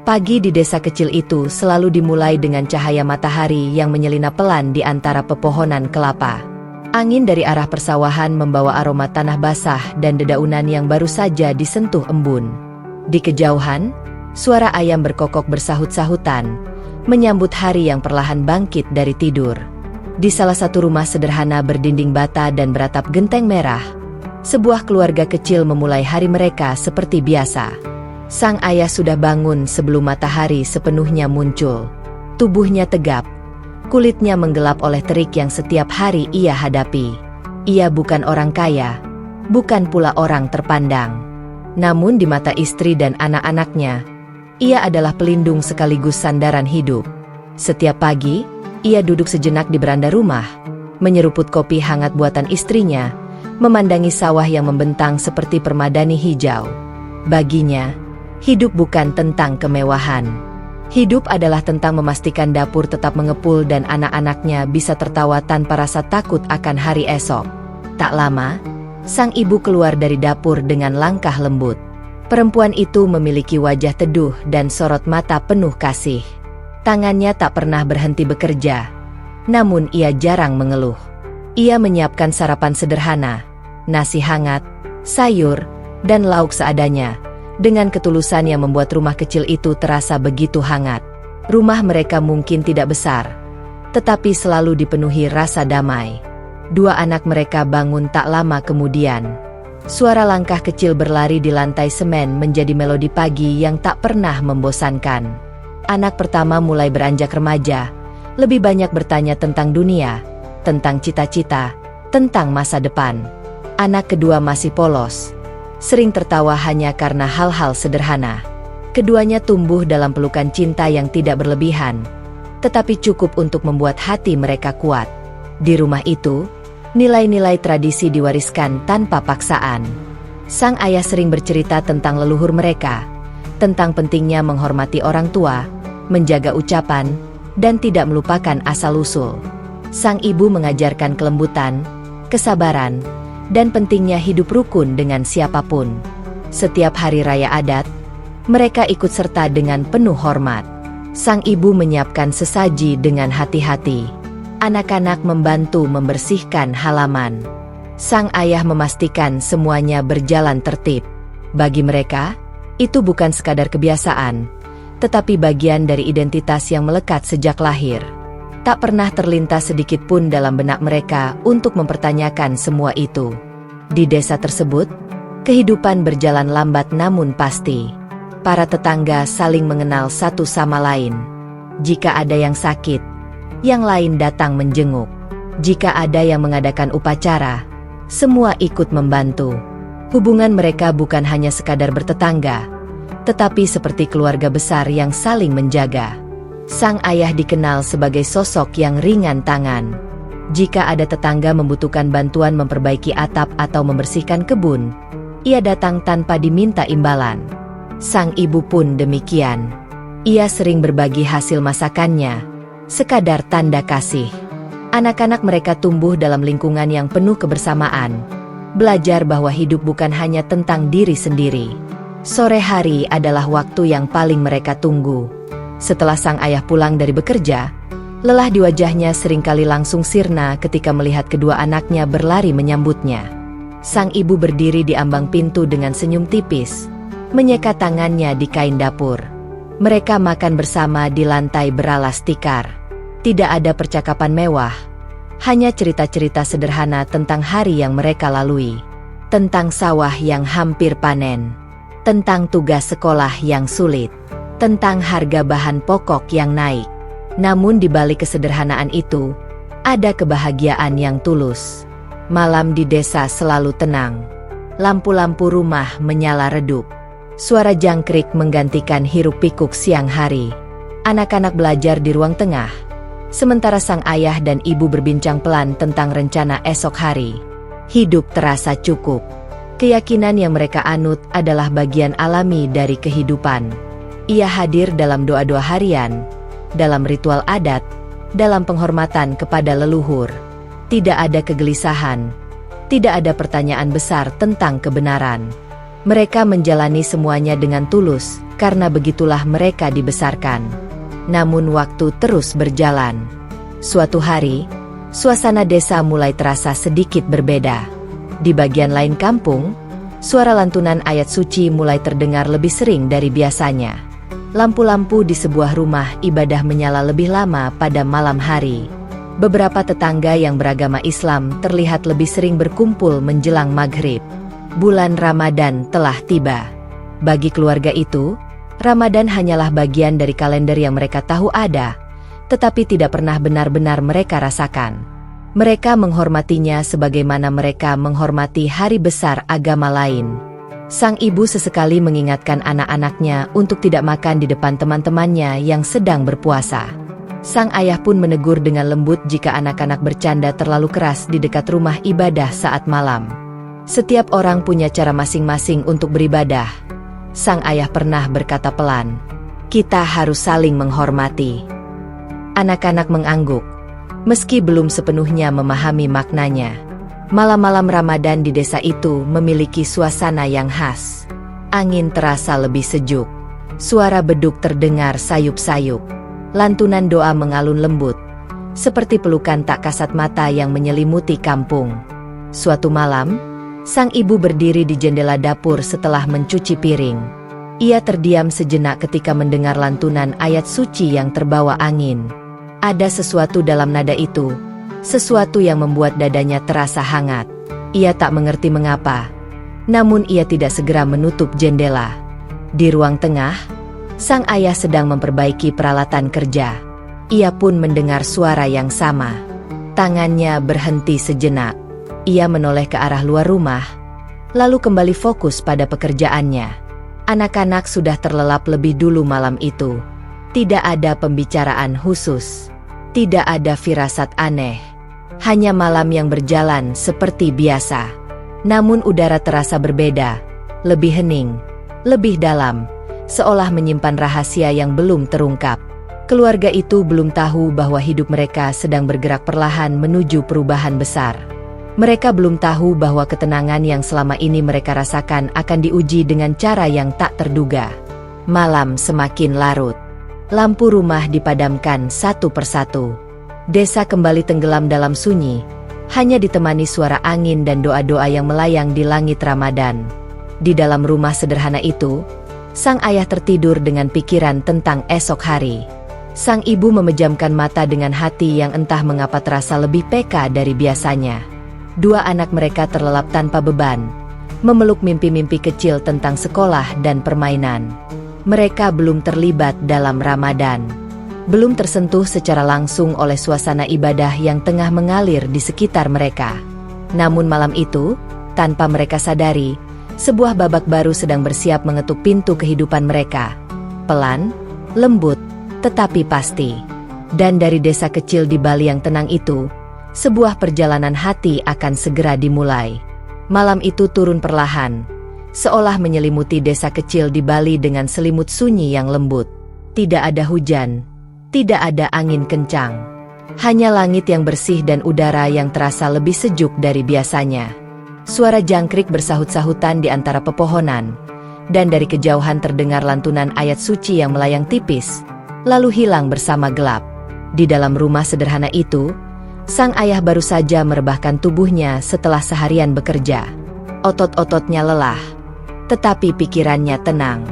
Pagi di desa kecil itu selalu dimulai dengan cahaya matahari yang menyelinap pelan di antara pepohonan kelapa. Angin dari arah persawahan membawa aroma tanah basah dan dedaunan yang baru saja disentuh embun. Di kejauhan, suara ayam berkokok bersahut-sahutan, menyambut hari yang perlahan bangkit dari tidur. Di salah satu rumah sederhana berdinding bata dan beratap genteng merah, sebuah keluarga kecil memulai hari mereka seperti biasa. Sang ayah sudah bangun sebelum matahari sepenuhnya muncul. Tubuhnya tegap, kulitnya menggelap oleh terik yang setiap hari ia hadapi. Ia bukan orang kaya, bukan pula orang terpandang. Namun di mata istri dan anak-anaknya, ia adalah pelindung sekaligus sandaran hidup. Setiap pagi, ia duduk sejenak di beranda rumah, menyeruput kopi hangat buatan istrinya, memandangi sawah yang membentang seperti permadani hijau. Baginya, hidup bukan tentang kemewahan. Hidup adalah tentang memastikan dapur tetap mengepul dan anak-anaknya bisa tertawa tanpa rasa takut akan hari esok. Tak lama, sang ibu keluar dari dapur dengan langkah lembut. Perempuan itu memiliki wajah teduh dan sorot mata penuh kasih. Tangannya tak pernah berhenti bekerja, namun ia jarang mengeluh. Ia menyiapkan sarapan sederhana, nasi hangat, sayur, dan lauk seadanya, dengan ketulusan yang membuat rumah kecil itu terasa begitu hangat. Rumah mereka mungkin tidak besar, tetapi selalu dipenuhi rasa damai. Dua anak mereka bangun tak lama kemudian. Suara langkah kecil berlari di lantai semen menjadi melodi pagi yang tak pernah membosankan. Anak pertama mulai beranjak remaja, lebih banyak bertanya tentang dunia, tentang cita-cita, tentang masa depan. Anak kedua masih polos, sering tertawa hanya karena hal-hal sederhana. Keduanya tumbuh dalam pelukan cinta yang tidak berlebihan, tetapi cukup untuk membuat hati mereka kuat. Di rumah itu, nilai-nilai tradisi diwariskan tanpa paksaan. Sang ayah sering bercerita tentang leluhur mereka, tentang pentingnya menghormati orang tua, menjaga ucapan, dan tidak melupakan asal-usul. Sang ibu mengajarkan kelembutan, kesabaran, dan pentingnya hidup rukun dengan siapapun. Setiap hari raya adat, mereka ikut serta dengan penuh hormat. Sang ibu menyiapkan sesaji dengan hati-hati. Anak-anak membantu membersihkan halaman. Sang ayah memastikan semuanya berjalan tertib. Bagi mereka, itu bukan sekadar kebiasaan, tetapi bagian dari identitas yang melekat sejak lahir. Tak pernah terlintas sedikit pun dalam benak mereka untuk mempertanyakan semua itu. Di desa tersebut, kehidupan berjalan lambat namun pasti. Para tetangga saling mengenal satu sama lain. Jika ada yang sakit, yang lain datang menjenguk. Jika ada yang mengadakan upacara, semua ikut membantu. Hubungan mereka bukan hanya sekadar bertetangga, tetapi seperti keluarga besar yang saling menjaga. Sang ayah dikenal sebagai sosok yang ringan tangan. Jika ada tetangga membutuhkan bantuan memperbaiki atap atau membersihkan kebun, ia datang tanpa diminta imbalan. Sang ibu pun demikian. Ia sering berbagi hasil masakannya, sekadar tanda kasih. Anak-anak mereka tumbuh dalam lingkungan yang penuh kebersamaan, belajar bahwa hidup bukan hanya tentang diri sendiri. Sore hari adalah waktu yang paling mereka tunggu. Setelah sang ayah pulang dari bekerja, lelah di wajahnya seringkali langsung sirna ketika melihat kedua anaknya berlari menyambutnya. Sang ibu berdiri di ambang pintu dengan senyum tipis, menyeka tangannya di kain dapur. Mereka makan bersama di lantai beralas tikar. Tidak ada percakapan mewah, hanya cerita-cerita sederhana tentang hari yang mereka lalui, tentang sawah yang hampir panen, tentang tugas sekolah yang sulit, tentang harga bahan pokok yang naik. Namun di balik kesederhanaan itu, ada kebahagiaan yang tulus. Malam di desa selalu tenang. Lampu-lampu rumah menyala redup. Suara jangkrik menggantikan hiruk-pikuk siang hari. Anak-anak belajar di ruang tengah, Sementara sang ayah dan ibu berbincang pelan tentang rencana esok hari. Hidup terasa cukup. Keyakinan yang mereka anut adalah bagian alami dari kehidupan. Ia hadir dalam doa-doa harian, dalam ritual adat, dalam penghormatan kepada leluhur. Tidak ada kegelisahan, tidak ada pertanyaan besar tentang kebenaran. Mereka menjalani semuanya dengan tulus, karena begitulah mereka dibesarkan. Namun waktu terus berjalan. Suatu hari, suasana desa mulai terasa sedikit berbeda. Di bagian lain kampung, suara lantunan ayat suci mulai terdengar lebih sering dari biasanya. Lampu-lampu di sebuah rumah ibadah menyala lebih lama pada malam hari. Beberapa tetangga yang beragama Islam terlihat lebih sering berkumpul menjelang maghrib. Bulan Ramadan telah tiba. Bagi keluarga itu, Ramadan hanyalah bagian dari kalender yang mereka tahu ada, tetapi tidak pernah benar-benar mereka rasakan. Mereka menghormatinya sebagaimana mereka menghormati hari besar agama lain. Sang ibu sesekali mengingatkan anak-anaknya untuk tidak makan di depan teman-temannya yang sedang berpuasa. Sang ayah pun menegur dengan lembut jika anak-anak bercanda terlalu keras di dekat rumah ibadah saat malam. Setiap orang punya cara masing-masing untuk beribadah. Sang ayah pernah berkata pelan, "Kita harus saling menghormati." Anak-anak mengangguk, meski belum sepenuhnya memahami maknanya. Malam-malam Ramadan di desa itu memiliki suasana yang khas. Angin terasa lebih sejuk. Suara beduk terdengar sayup-sayup. Lantunan doa mengalun lembut, seperti pelukan tak kasat mata yang menyelimuti kampung. Suatu malam, sang ibu berdiri di jendela dapur setelah mencuci piring. Ia terdiam sejenak ketika mendengar lantunan ayat suci yang terbawa angin. Ada sesuatu dalam nada itu, sesuatu yang membuat dadanya terasa hangat. Ia tak mengerti mengapa, namun ia tidak segera menutup jendela. Di ruang tengah, sang ayah sedang memperbaiki peralatan kerja. Ia pun mendengar suara yang sama. Tangannya berhenti sejenak. Ia menoleh ke arah luar rumah, lalu kembali fokus pada pekerjaannya. Anak-anak sudah terlelap lebih dulu malam itu. Tidak ada pembicaraan khusus. Tidak ada firasat aneh. Hanya malam yang berjalan seperti biasa. Namun udara terasa berbeda. Lebih hening, lebih dalam, seolah menyimpan rahasia yang belum terungkap. Keluarga itu belum tahu bahwa hidup mereka sedang bergerak perlahan menuju perubahan besar. Mereka belum tahu bahwa ketenangan yang selama ini mereka rasakan akan diuji dengan cara yang tak terduga. Malam semakin larut. Lampu rumah dipadamkan satu persatu. Desa kembali tenggelam dalam sunyi, hanya ditemani suara angin dan doa-doa yang melayang di langit Ramadan. Di dalam rumah sederhana itu, sang ayah tertidur dengan pikiran tentang esok hari. Sang ibu memejamkan mata dengan hati yang entah mengapa terasa lebih peka dari biasanya. Dua anak mereka terlelap tanpa beban, memeluk mimpi-mimpi kecil tentang sekolah dan permainan. Mereka belum terlibat dalam Ramadan, belum tersentuh secara langsung oleh suasana ibadah yang tengah mengalir di sekitar mereka. Namun malam itu, tanpa mereka sadari, sebuah babak baru sedang bersiap mengetuk pintu kehidupan mereka. Pelan, lembut, tetapi pasti. Dan dari desa kecil di Bali yang tenang itu, sebuah perjalanan hati akan segera dimulai. Malam itu turun perlahan, seolah menyelimuti desa kecil di Bali dengan selimut sunyi yang lembut. Tidak ada hujan, tidak ada angin kencang. Hanya langit yang bersih dan udara yang terasa lebih sejuk dari biasanya. Suara jangkrik bersahut-sahutan di antara pepohonan, dan dari kejauhan terdengar lantunan ayat suci yang melayang tipis, lalu hilang bersama gelap. Di dalam rumah sederhana itu, sang ayah baru saja merebahkan tubuhnya setelah seharian bekerja. Otot-ototnya lelah, tetapi pikirannya tenang.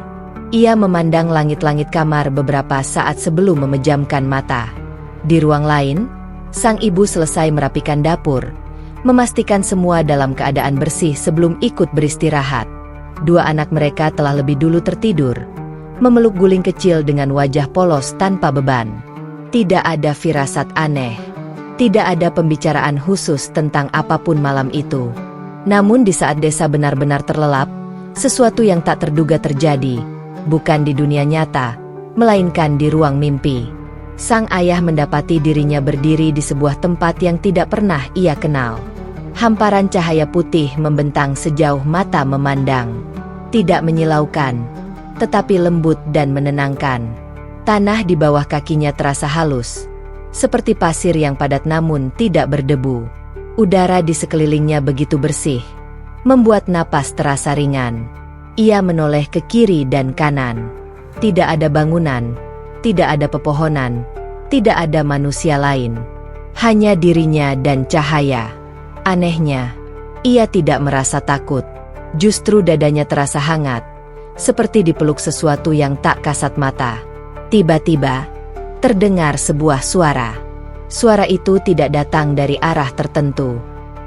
Ia memandang langit-langit kamar beberapa saat sebelum memejamkan mata. Di ruang lain, sang ibu selesai merapikan dapur, memastikan semua dalam keadaan bersih sebelum ikut beristirahat. Dua anak mereka telah lebih dulu tertidur, memeluk guling kecil dengan wajah polos tanpa beban. Tidak ada firasat aneh. Tidak ada pembicaraan khusus tentang apapun malam itu. Namun di saat desa benar-benar terlelap, sesuatu yang tak terduga terjadi, bukan di dunia nyata, melainkan di ruang mimpi. Sang ayah mendapati dirinya berdiri di sebuah tempat yang tidak pernah ia kenal. Hamparan cahaya putih membentang sejauh mata memandang. Tidak menyilaukan, tetapi lembut dan menenangkan. Tanah di bawah kakinya terasa halus, seperti pasir yang padat namun tidak berdebu. Udara di sekelilingnya begitu bersih, membuat napas terasa ringan. Ia menoleh ke kiri dan kanan. Tidak ada bangunan, tidak ada pepohonan, tidak ada manusia lain. Hanya dirinya dan cahaya. Anehnya, ia tidak merasa takut. Justru dadanya terasa hangat, seperti dipeluk sesuatu yang tak kasat mata. Tiba-tiba, terdengar sebuah suara. Suara itu tidak datang dari arah tertentu,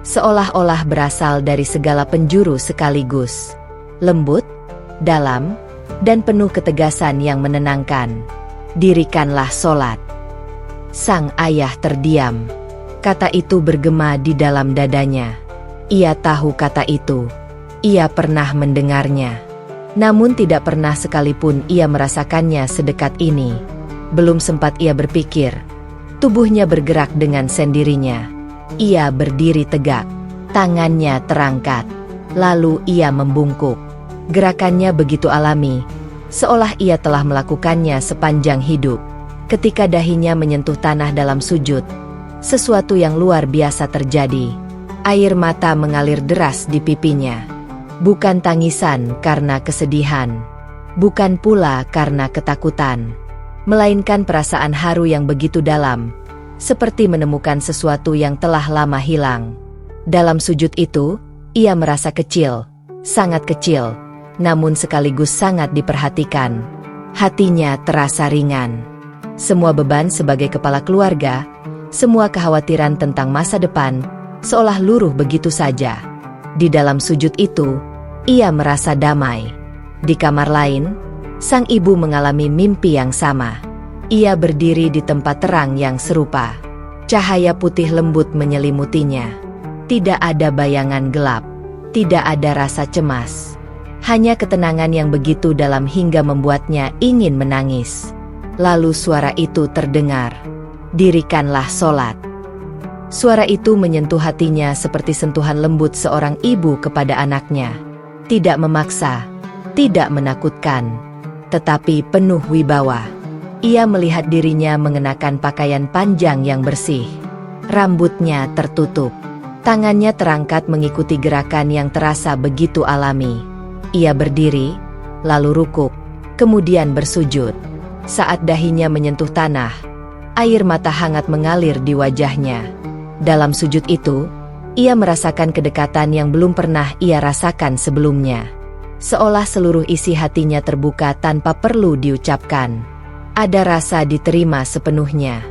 seolah-olah berasal dari segala penjuru sekaligus. Lembut, dalam, dan penuh ketegasan yang menenangkan. Dirikanlah sholat. Sang ayah terdiam. Kata itu bergema di dalam dadanya. Ia tahu kata itu. Ia pernah mendengarnya. Namun tidak pernah sekalipun ia merasakannya sedekat ini. Belum sempat ia berpikir, tubuhnya bergerak dengan sendirinya. Ia berdiri tegak. Tangannya terangkat. Lalu ia membungkuk. Gerakannya begitu alami, seolah ia telah melakukannya sepanjang hidup. Ketika dahinya menyentuh tanah dalam sujud, sesuatu yang luar biasa terjadi. Air mata mengalir deras di pipinya. Bukan tangisan karena kesedihan, bukan pula karena ketakutan, melainkan perasaan haru yang begitu dalam, seperti menemukan sesuatu yang telah lama hilang. Dalam sujud itu, ia merasa kecil, sangat kecil, namun sekaligus sangat diperhatikan. Hatinya terasa ringan. Semua beban sebagai kepala keluarga, semua kekhawatiran tentang masa depan, seolah luruh begitu saja. Di dalam sujud itu, ia merasa damai. Di kamar lain, sang ibu mengalami mimpi yang sama. Ia berdiri di tempat terang yang serupa. Cahaya putih lembut menyelimutinya. Tidak ada bayangan gelap. Tidak ada rasa cemas. Hanya ketenangan yang begitu dalam hingga membuatnya ingin menangis. Lalu suara itu terdengar. Dirikanlah sholat. Suara itu menyentuh hatinya seperti sentuhan lembut seorang ibu kepada anaknya. Tidak memaksa, tidak menakutkan, tetapi penuh wibawa. Ia melihat dirinya mengenakan pakaian panjang yang bersih. Rambutnya tertutup. Tangannya terangkat mengikuti gerakan yang terasa begitu alami. Ia berdiri, lalu rukuk, kemudian bersujud. Saat dahinya menyentuh tanah, air mata hangat mengalir di wajahnya. Dalam sujud itu, ia merasakan kedekatan yang belum pernah ia rasakan sebelumnya. Seolah seluruh isi hatinya terbuka tanpa perlu diucapkan. Ada rasa diterima sepenuhnya.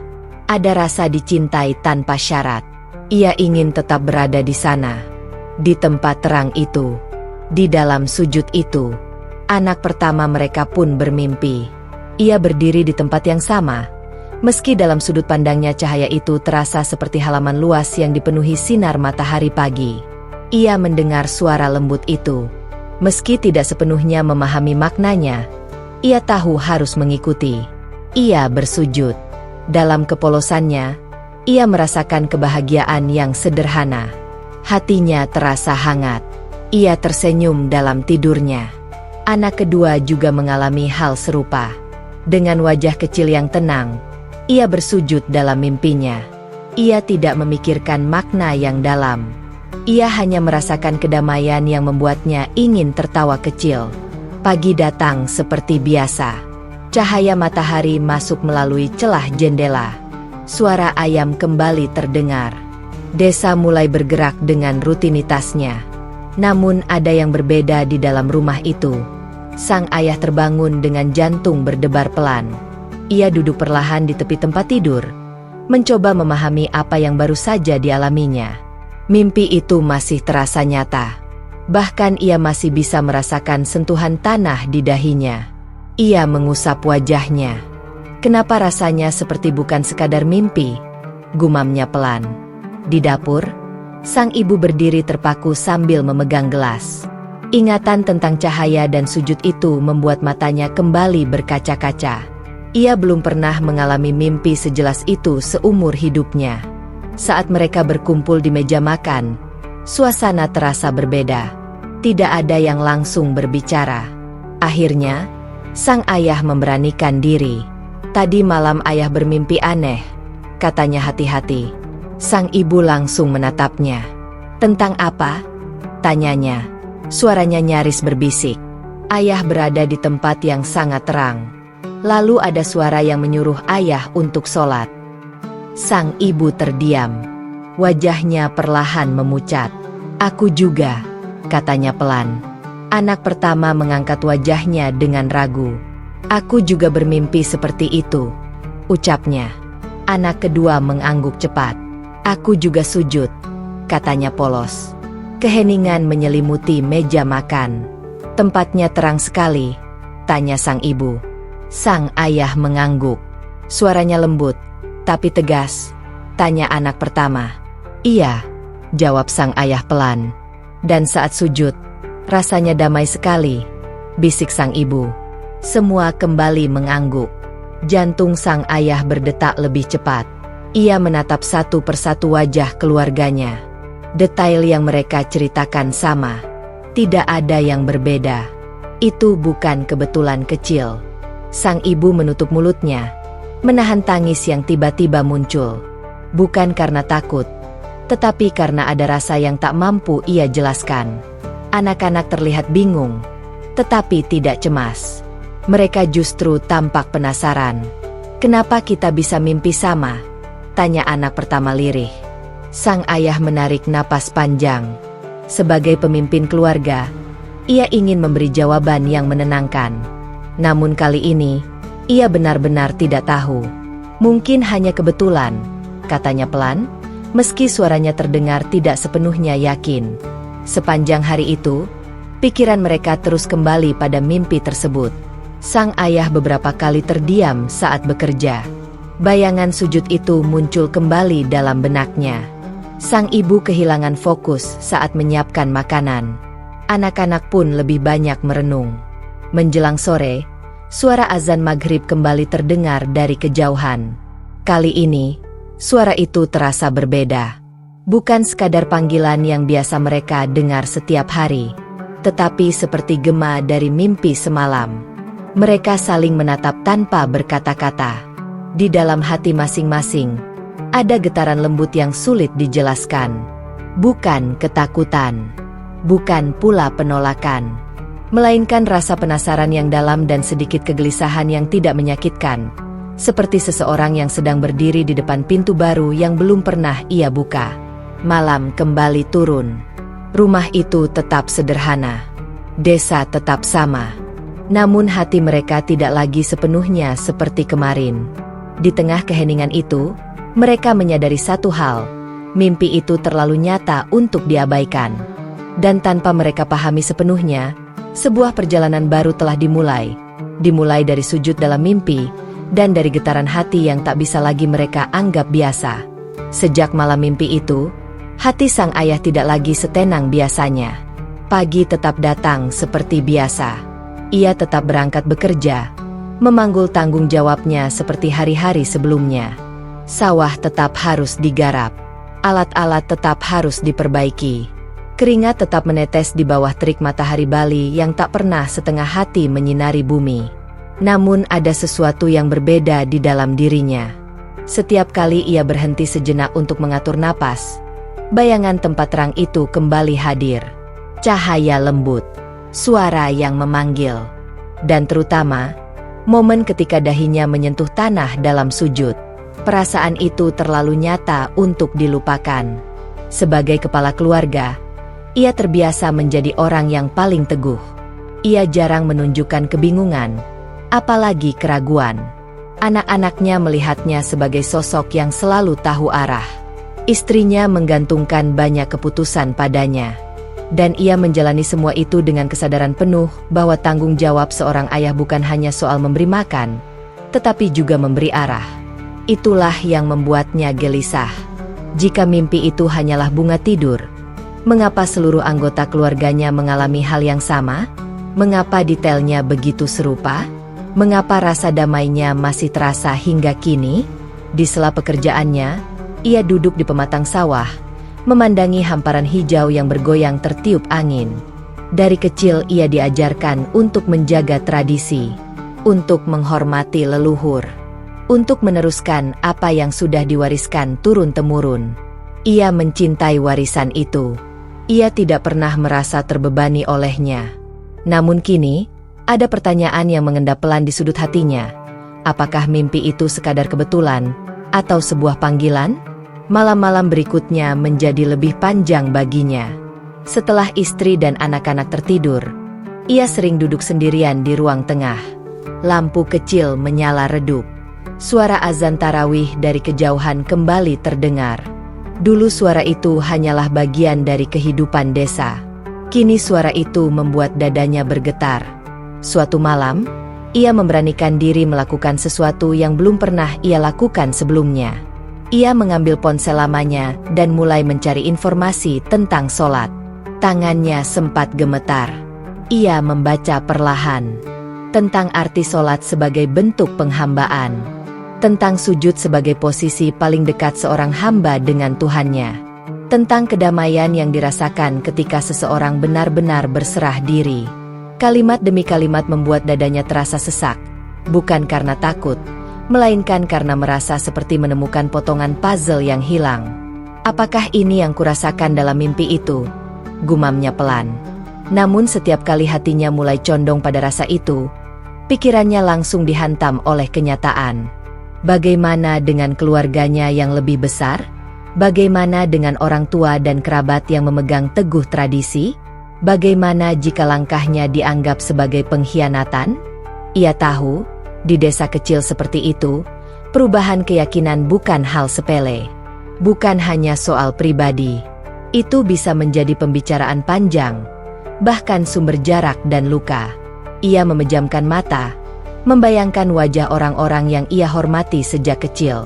Ada rasa dicintai tanpa syarat. Ia ingin tetap berada di sana. Di tempat terang itu. Di dalam sujud itu. Anak pertama mereka pun bermimpi. Ia berdiri di tempat yang sama. Meski dalam sudut pandangnya cahaya itu terasa seperti halaman luas yang dipenuhi sinar matahari pagi. Ia mendengar suara lembut itu. Meski tidak sepenuhnya memahami maknanya, ia tahu harus mengikuti. Ia bersujud. Dalam kepolosannya, ia merasakan kebahagiaan yang sederhana. Hatinya terasa hangat. Ia tersenyum dalam tidurnya. Anak kedua juga mengalami hal serupa. Dengan wajah kecil yang tenang, ia bersujud dalam mimpinya. Ia tidak memikirkan makna yang dalam. Ia hanya merasakan kedamaian yang membuatnya ingin tertawa kecil. Pagi datang seperti biasa. Cahaya matahari masuk melalui celah jendela. Suara ayam kembali terdengar. Desa mulai bergerak dengan rutinitasnya. Namun ada yang berbeda di dalam rumah itu. Sang ayah terbangun dengan jantung berdebar pelan. Ia duduk perlahan di tepi tempat tidur, mencoba memahami apa yang baru saja dialaminya. Mimpi itu masih terasa nyata. Bahkan ia masih bisa merasakan sentuhan tanah di dahinya. Ia mengusap wajahnya. Kenapa rasanya seperti bukan sekadar mimpi? Gumamnya pelan. Di dapur, sang ibu berdiri terpaku sambil memegang gelas. Ingatan tentang cahaya dan sujud itu membuat matanya kembali berkaca-kaca. Ia belum pernah mengalami mimpi sejelas itu seumur hidupnya. Saat mereka berkumpul di meja makan, suasana terasa berbeda. Tidak ada yang langsung berbicara. Akhirnya, sang ayah memberanikan diri. "Tadi malam ayah bermimpi aneh," katanya hati-hati. Sang ibu langsung menatapnya. "Tentang apa?" tanyanya. Suaranya nyaris berbisik. Ayah berada di tempat yang sangat terang. Lalu ada suara yang menyuruh ayah untuk sholat. Sang ibu terdiam. Wajahnya perlahan memucat. "Aku juga," katanya pelan. Anak pertama mengangkat wajahnya dengan ragu. "Aku juga bermimpi seperti itu," ucapnya. Anak kedua mengangguk cepat. "Aku juga sujud," katanya polos. Keheningan menyelimuti meja makan. "Tempatnya terang sekali?" tanya sang ibu. Sang ayah mengangguk. Suaranya lembut, tapi tegas. Tanya anak pertama. "Iya," jawab sang ayah pelan. "Dan saat sujud, rasanya damai sekali," bisik sang ibu. Semua kembali mengangguk. Jantung sang ayah berdetak lebih cepat. Ia menatap satu persatu wajah keluarganya. Detail yang mereka ceritakan sama. Tidak ada yang berbeda. Itu bukan kebetulan kecil. Sang ibu menutup mulutnya, menahan tangis yang tiba-tiba muncul. Bukan karena takut, tetapi karena ada rasa yang tak mampu ia jelaskan. Anak-anak terlihat bingung, tetapi tidak cemas. Mereka justru tampak penasaran. "Kenapa kita bisa mimpi sama?" tanya anak pertama lirih. Sang ayah menarik napas panjang. Sebagai pemimpin keluarga, ia ingin memberi jawaban yang menenangkan. Namun kali ini, ia benar-benar tidak tahu. "Mungkin hanya kebetulan," katanya pelan, meski suaranya terdengar tidak sepenuhnya yakin. Sepanjang hari itu, pikiran mereka terus kembali pada mimpi tersebut. Sang ayah beberapa kali terdiam saat bekerja. Bayangan sujud itu muncul kembali dalam benaknya. Sang ibu kehilangan fokus saat menyiapkan makanan. Anak-anak pun lebih banyak merenung. Menjelang sore, suara azan maghrib kembali terdengar dari kejauhan. Kali ini, suara itu terasa berbeda. Bukan sekadar panggilan yang biasa mereka dengar setiap hari, tetapi seperti gema dari mimpi semalam. Mereka saling menatap tanpa berkata-kata. Di dalam hati masing-masing, ada getaran lembut yang sulit dijelaskan. Bukan ketakutan, bukan pula penolakan, melainkan rasa penasaran yang dalam dan sedikit kegelisahan yang tidak menyakitkan. Seperti seseorang yang sedang berdiri di depan pintu baru yang belum pernah ia buka. Malam kembali turun. Rumah itu tetap sederhana. Desa tetap sama. Namun hati mereka tidak lagi sepenuhnya seperti kemarin. Di tengah keheningan itu, mereka menyadari satu hal, mimpi itu terlalu nyata untuk diabaikan. Dan tanpa mereka pahami sepenuhnya, sebuah perjalanan baru telah dimulai. Dimulai dari sujud dalam mimpi, dan dari getaran hati yang tak bisa lagi mereka anggap biasa. Sejak malam mimpi itu, hati sang ayah tidak lagi setenang biasanya. Pagi tetap datang seperti biasa. Ia tetap berangkat bekerja, memanggul tanggung jawabnya seperti hari-hari sebelumnya. Sawah tetap harus digarap, alat-alat tetap harus diperbaiki. Keringat tetap menetes di bawah terik matahari Bali yang tak pernah setengah hati menyinari bumi. Namun ada sesuatu yang berbeda di dalam dirinya. Setiap kali ia berhenti sejenak untuk mengatur napas, bayangan tempat terang itu kembali hadir. Cahaya lembut, suara yang memanggil, dan terutama, momen ketika dahinya menyentuh tanah dalam sujud. Perasaan itu terlalu nyata untuk dilupakan. Sebagai kepala keluarga, ia terbiasa menjadi orang yang paling teguh. Ia jarang menunjukkan kebingungan, apalagi keraguan. Anak-anaknya melihatnya sebagai sosok yang selalu tahu arah. Istrinya menggantungkan banyak keputusan padanya. Dan ia menjalani semua itu dengan kesadaran penuh bahwa tanggung jawab seorang ayah bukan hanya soal memberi makan, tetapi juga memberi arah. Itulah yang membuatnya gelisah. Jika mimpi itu hanyalah bunga tidur, mengapa seluruh anggota keluarganya mengalami hal yang sama? Mengapa detailnya begitu serupa? Mengapa rasa damainya masih terasa hingga kini? Di sela pekerjaannya, ia duduk di pematang sawah, memandangi hamparan hijau yang bergoyang tertiup angin. Dari kecil ia diajarkan untuk menjaga tradisi, untuk menghormati leluhur, untuk meneruskan apa yang sudah diwariskan turun-temurun. Ia mencintai warisan itu. Ia tidak pernah merasa terbebani olehnya. Namun kini, ada pertanyaan yang mengendap pelan di sudut hatinya. Apakah mimpi itu sekadar kebetulan, atau sebuah panggilan? Malam-malam berikutnya menjadi lebih panjang baginya. Setelah istri dan anak-anak tertidur, ia sering duduk sendirian di ruang tengah. Lampu kecil menyala redup. Suara azan tarawih dari kejauhan kembali terdengar. Dulu suara itu hanyalah bagian dari kehidupan desa. Kini suara itu membuat dadanya bergetar. Suatu malam, ia memberanikan diri melakukan sesuatu yang belum pernah ia lakukan sebelumnya. Ia mengambil ponsel lamanya dan mulai mencari informasi tentang sholat. Tangannya sempat gemetar. Ia membaca perlahan tentang arti sholat sebagai bentuk penghambaan, tentang sujud sebagai posisi paling dekat seorang hamba dengan Tuhannya, tentang kedamaian yang dirasakan ketika seseorang benar-benar berserah diri. Kalimat demi kalimat membuat dadanya terasa sesak, bukan karena takut, melainkan karena merasa seperti menemukan potongan puzzle yang hilang. Apakah ini yang kurasakan dalam mimpi itu? Gumamnya pelan. Namun setiap kali hatinya mulai condong pada rasa itu, pikirannya langsung dihantam oleh kenyataan. Bagaimana dengan keluarganya yang lebih besar? Bagaimana dengan orang tua dan kerabat yang memegang teguh tradisi? Bagaimana jika langkahnya dianggap sebagai pengkhianatan? Ia tahu, di desa kecil seperti itu, perubahan keyakinan bukan hal sepele. Bukan hanya soal pribadi. Itu bisa menjadi pembicaraan panjang, bahkan sumber jarak dan luka. Ia memejamkan mata, membayangkan wajah orang-orang yang ia hormati sejak kecil.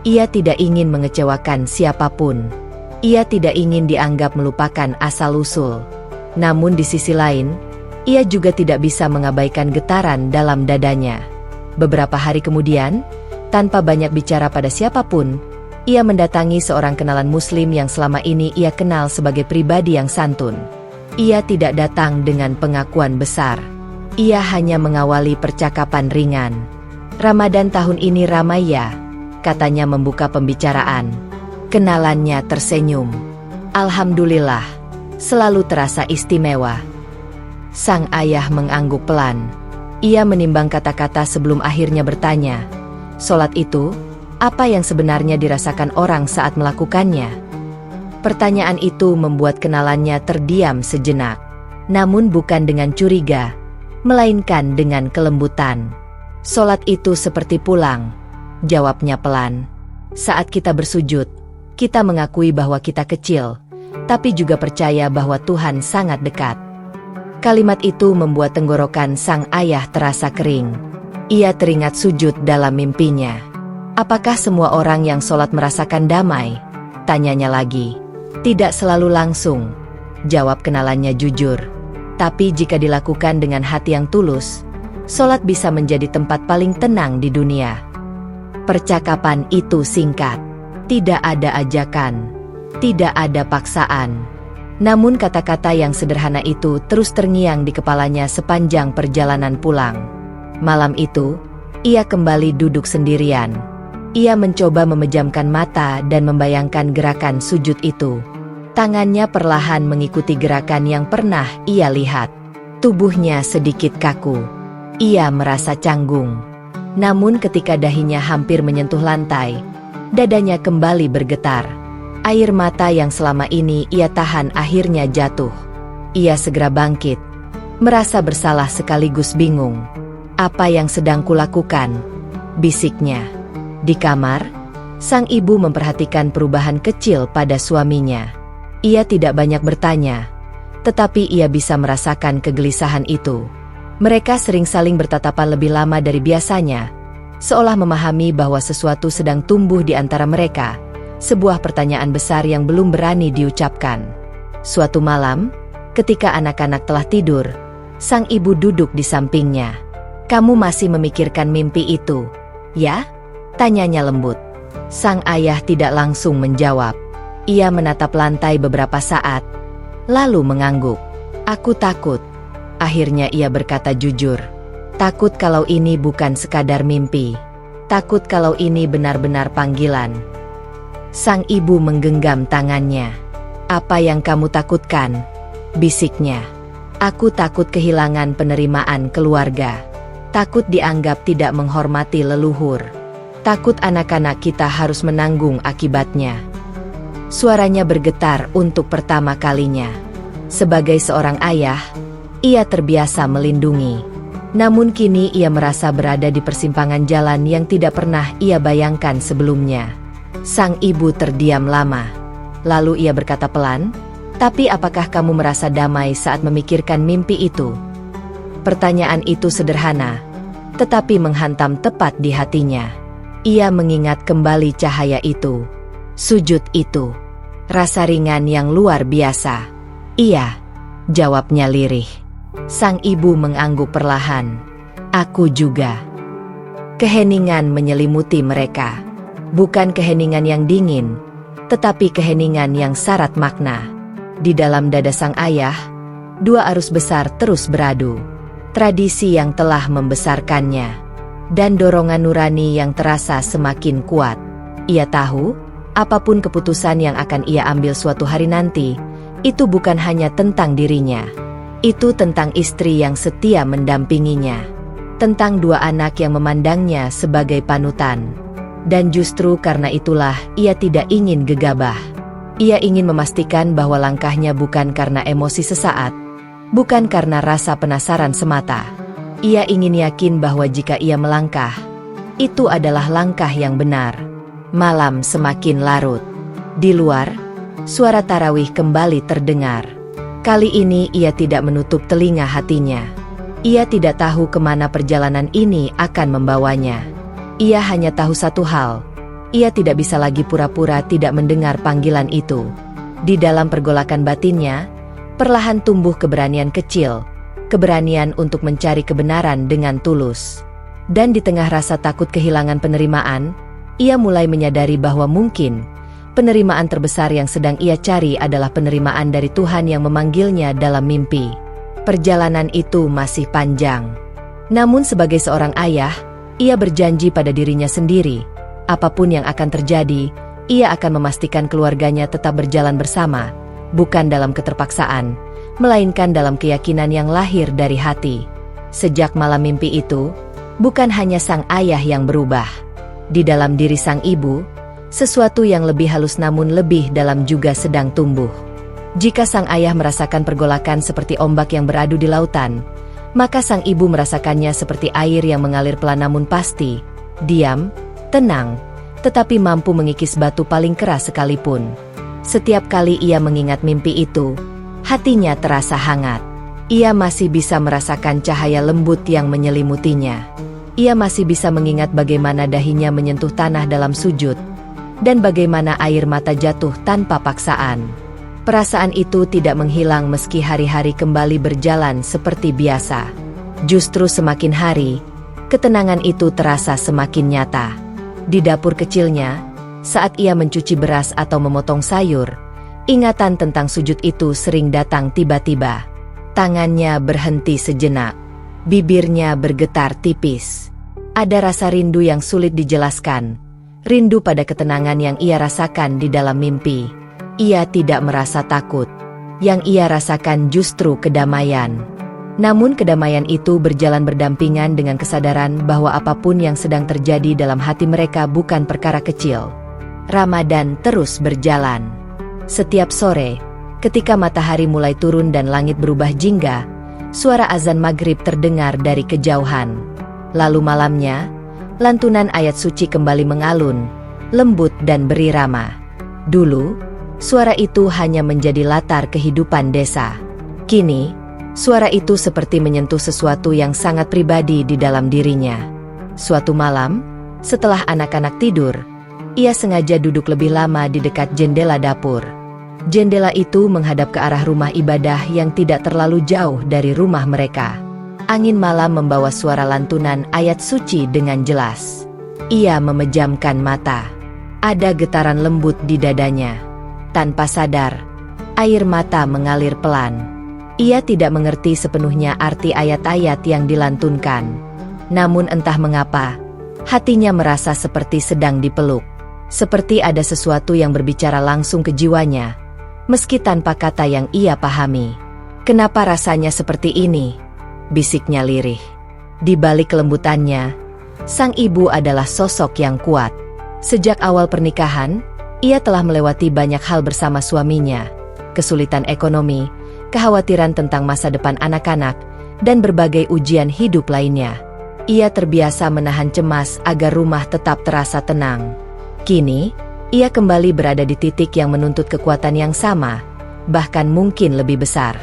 Ia tidak ingin mengecewakan siapapun. Ia tidak ingin dianggap melupakan asal-usul. Namun di sisi lain, ia juga tidak bisa mengabaikan getaran dalam dadanya. Beberapa hari kemudian, tanpa banyak bicara pada siapapun, ia mendatangi seorang kenalan muslim yang selama ini ia kenal sebagai pribadi yang santun. Ia tidak datang dengan pengakuan besar. Ia hanya mengawali percakapan ringan. "Ramadan tahun ini ramai ya?" katanya membuka pembicaraan. Kenalannya tersenyum. "Alhamdulillah, selalu terasa istimewa." Sang ayah mengangguk pelan. Ia menimbang kata-kata sebelum akhirnya bertanya, "Sholat itu, apa yang sebenarnya dirasakan orang saat melakukannya?" Pertanyaan itu membuat kenalannya terdiam sejenak. Namun bukan dengan curiga, melainkan dengan kelembutan. "Sholat itu seperti pulang," jawabnya pelan. "Saat kita bersujud, kita mengakui bahwa kita kecil, tapi juga percaya bahwa Tuhan sangat dekat." Kalimat itu membuat tenggorokan sang ayah terasa kering. Ia teringat sujud dalam mimpinya. "Apakah semua orang yang sholat merasakan damai?" tanyanya lagi. "Tidak selalu langsung," jawab kenalannya jujur. "Tapi jika dilakukan dengan hati yang tulus, sholat bisa menjadi tempat paling tenang di dunia." Percakapan itu singkat. Tidak ada ajakan. Tidak ada paksaan. Namun kata-kata yang sederhana itu terus terngiang di kepalanya sepanjang perjalanan pulang. Malam itu, ia kembali duduk sendirian. Ia mencoba memejamkan mata dan membayangkan gerakan sujud itu. Tangannya perlahan mengikuti gerakan yang pernah ia lihat. Tubuhnya sedikit kaku. Ia merasa canggung. Namun ketika dahinya hampir menyentuh lantai, dadanya kembali bergetar. Air mata yang selama ini ia tahan akhirnya jatuh. Ia segera bangkit, merasa bersalah sekaligus bingung. "Apa yang sedang kulakukan?" bisiknya. Di kamar, sang ibu memperhatikan perubahan kecil pada suaminya. Ia tidak banyak bertanya, tetapi ia bisa merasakan kegelisahan itu. Mereka sering saling bertatapan lebih lama dari biasanya, seolah memahami bahwa sesuatu sedang tumbuh di antara mereka. Sebuah pertanyaan besar yang belum berani diucapkan. Suatu malam, ketika anak-anak telah tidur, sang ibu duduk di sampingnya. Kamu masih memikirkan mimpi itu, ya? Tanyanya lembut. Sang ayah tidak langsung menjawab. Ia menatap lantai beberapa saat, lalu mengangguk. Aku takut. Akhirnya ia berkata jujur. Takut kalau ini bukan sekadar mimpi. Takut kalau ini benar-benar panggilan. Sang ibu menggenggam tangannya. Apa yang kamu takutkan? Bisiknya. Aku takut kehilangan penerimaan keluarga. Takut dianggap tidak menghormati leluhur. Takut anak-anak kita harus menanggung akibatnya. Suaranya bergetar untuk pertama kalinya. Sebagai seorang ayah, ia terbiasa melindungi. Namun kini ia merasa berada di persimpangan jalan yang tidak pernah ia bayangkan sebelumnya. Sang ibu terdiam lama. Lalu ia berkata pelan, "Tapi apakah kamu merasa damai saat memikirkan mimpi itu?" Pertanyaan itu sederhana, tetapi menghantam tepat di hatinya. Ia mengingat kembali cahaya itu, sujud itu, rasa ringan yang luar biasa. "Iya," jawabnya lirih. Sang ibu mengangguk perlahan. "Aku juga." Keheningan menyelimuti mereka. Bukan keheningan yang dingin, tetapi keheningan yang syarat makna. Di dalam dada sang ayah, dua arus besar terus beradu. Tradisi yang telah membesarkannya, dan dorongan nurani yang terasa semakin kuat. Ia tahu, apapun keputusan yang akan ia ambil suatu hari nanti, itu bukan hanya tentang dirinya. Itu tentang istri yang setia mendampinginya. Tentang dua anak yang memandangnya sebagai panutan. Dan justru karena itulah ia tidak ingin gegabah. Ia ingin memastikan bahwa langkahnya bukan karena emosi sesaat, bukan karena rasa penasaran semata. Ia ingin yakin bahwa jika ia melangkah, itu adalah langkah yang benar. Malam semakin larut. Di luar, suara tarawih kembali terdengar. Kali ini ia tidak menutup telinga hatinya. Ia tidak tahu kemana perjalanan ini akan membawanya. Ia hanya tahu satu hal. Ia tidak bisa lagi pura-pura tidak mendengar panggilan itu. Di dalam pergolakan batinnya, perlahan tumbuh keberanian kecil. Keberanian untuk mencari kebenaran dengan tulus. Dan di tengah rasa takut kehilangan penerimaan, ia mulai menyadari bahwa mungkin penerimaan terbesar yang sedang ia cari adalah penerimaan dari Tuhan yang memanggilnya dalam mimpi. Perjalanan itu masih panjang. Namun sebagai seorang ayah, ia berjanji pada dirinya sendiri, apapun yang akan terjadi, ia akan memastikan keluarganya tetap berjalan bersama, bukan dalam keterpaksaan, melainkan dalam keyakinan yang lahir dari hati. Sejak malam mimpi itu, bukan hanya sang ayah yang berubah. Di dalam diri sang ibu, sesuatu yang lebih halus namun lebih dalam juga sedang tumbuh. Jika sang ayah merasakan pergolakan seperti ombak yang beradu di lautan, maka sang ibu merasakannya seperti air yang mengalir pelan namun pasti, diam, tenang, tetapi mampu mengikis batu paling keras sekalipun. Setiap kali ia mengingat mimpi itu, hatinya terasa hangat. Ia masih bisa merasakan cahaya lembut yang menyelimutinya. Ia masih bisa mengingat bagaimana dahinya menyentuh tanah dalam sujud, dan bagaimana air mata jatuh tanpa paksaan. Perasaan itu tidak menghilang meski hari-hari kembali berjalan seperti biasa. Justru semakin hari, ketenangan itu terasa semakin nyata. Di dapur kecilnya, saat ia mencuci beras atau memotong sayur, ingatan tentang sujud itu sering datang tiba-tiba. Tangannya berhenti sejenak. Bibirnya bergetar tipis. Ada rasa rindu yang sulit dijelaskan. Rindu pada ketenangan yang ia rasakan di dalam mimpi. Ia tidak merasa takut. Yang ia rasakan justru kedamaian. Namun kedamaian itu berjalan berdampingan dengan kesadaran bahwa apapun yang sedang terjadi dalam hati mereka bukan perkara kecil. Ramadan terus berjalan. Setiap sore, ketika matahari mulai turun dan langit berubah jingga, suara azan maghrib terdengar dari kejauhan. Lalu malamnya, lantunan ayat suci kembali mengalun, lembut dan berirama. Dulu, suara itu hanya menjadi latar kehidupan desa. Kini, suara itu seperti menyentuh sesuatu yang sangat pribadi di dalam dirinya. Suatu malam, setelah anak-anak tidur, ia sengaja duduk lebih lama di dekat jendela dapur. Jendela itu menghadap ke arah rumah ibadah yang tidak terlalu jauh dari rumah mereka. Angin malam membawa suara lantunan ayat suci dengan jelas. Ia memejamkan mata. Ada getaran lembut di dadanya. Tanpa sadar, air mata mengalir pelan. Ia tidak mengerti sepenuhnya arti ayat-ayat yang dilantunkan. Namun entah mengapa, hatinya merasa seperti sedang dipeluk. Seperti ada sesuatu yang berbicara langsung ke jiwanya, meski tanpa kata yang ia pahami. "Kenapa rasanya seperti ini?" bisiknya lirih. Di balik kelembutannya, sang ibu adalah sosok yang kuat. Sejak awal pernikahan, ia telah melewati banyak hal bersama suaminya. Kesulitan ekonomi, kekhawatiran tentang masa depan anak-anak, dan berbagai ujian hidup lainnya. Ia terbiasa menahan cemas agar rumah tetap terasa tenang. Kini, ia kembali berada di titik yang menuntut kekuatan yang sama, bahkan mungkin lebih besar.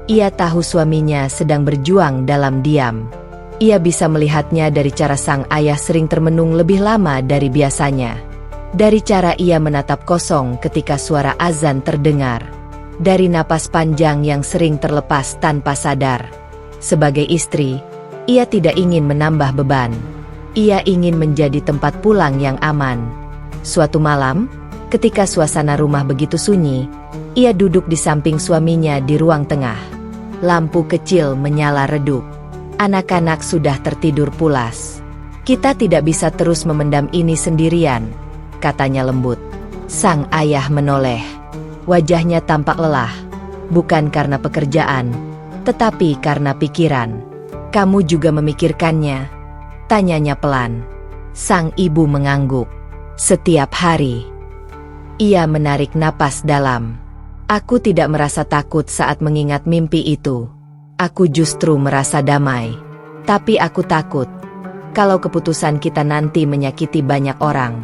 Ia tahu suaminya sedang berjuang dalam diam. Ia bisa melihatnya dari cara sang ayah sering termenung lebih lama dari biasanya. Dari cara ia menatap kosong ketika suara azan terdengar. Dari napas panjang yang sering terlepas tanpa sadar. Sebagai istri, ia tidak ingin menambah beban. Ia ingin menjadi tempat pulang yang aman. Suatu malam, ketika suasana rumah begitu sunyi, ia duduk di samping suaminya di ruang tengah. Lampu kecil menyala redup. Anak-anak sudah tertidur pulas. "Kita tidak bisa terus memendam ini sendirian," katanya lembut. Sang ayah menoleh. Wajahnya tampak lelah. Bukan karena pekerjaan, tetapi karena pikiran. "Kamu juga memikirkannya?" tanyanya pelan. Sang ibu mengangguk. "Setiap hari." Ia menarik napas dalam. "Aku tidak merasa takut saat mengingat mimpi itu. Aku justru merasa damai. Tapi aku takut kalau keputusan kita nanti menyakiti banyak orang."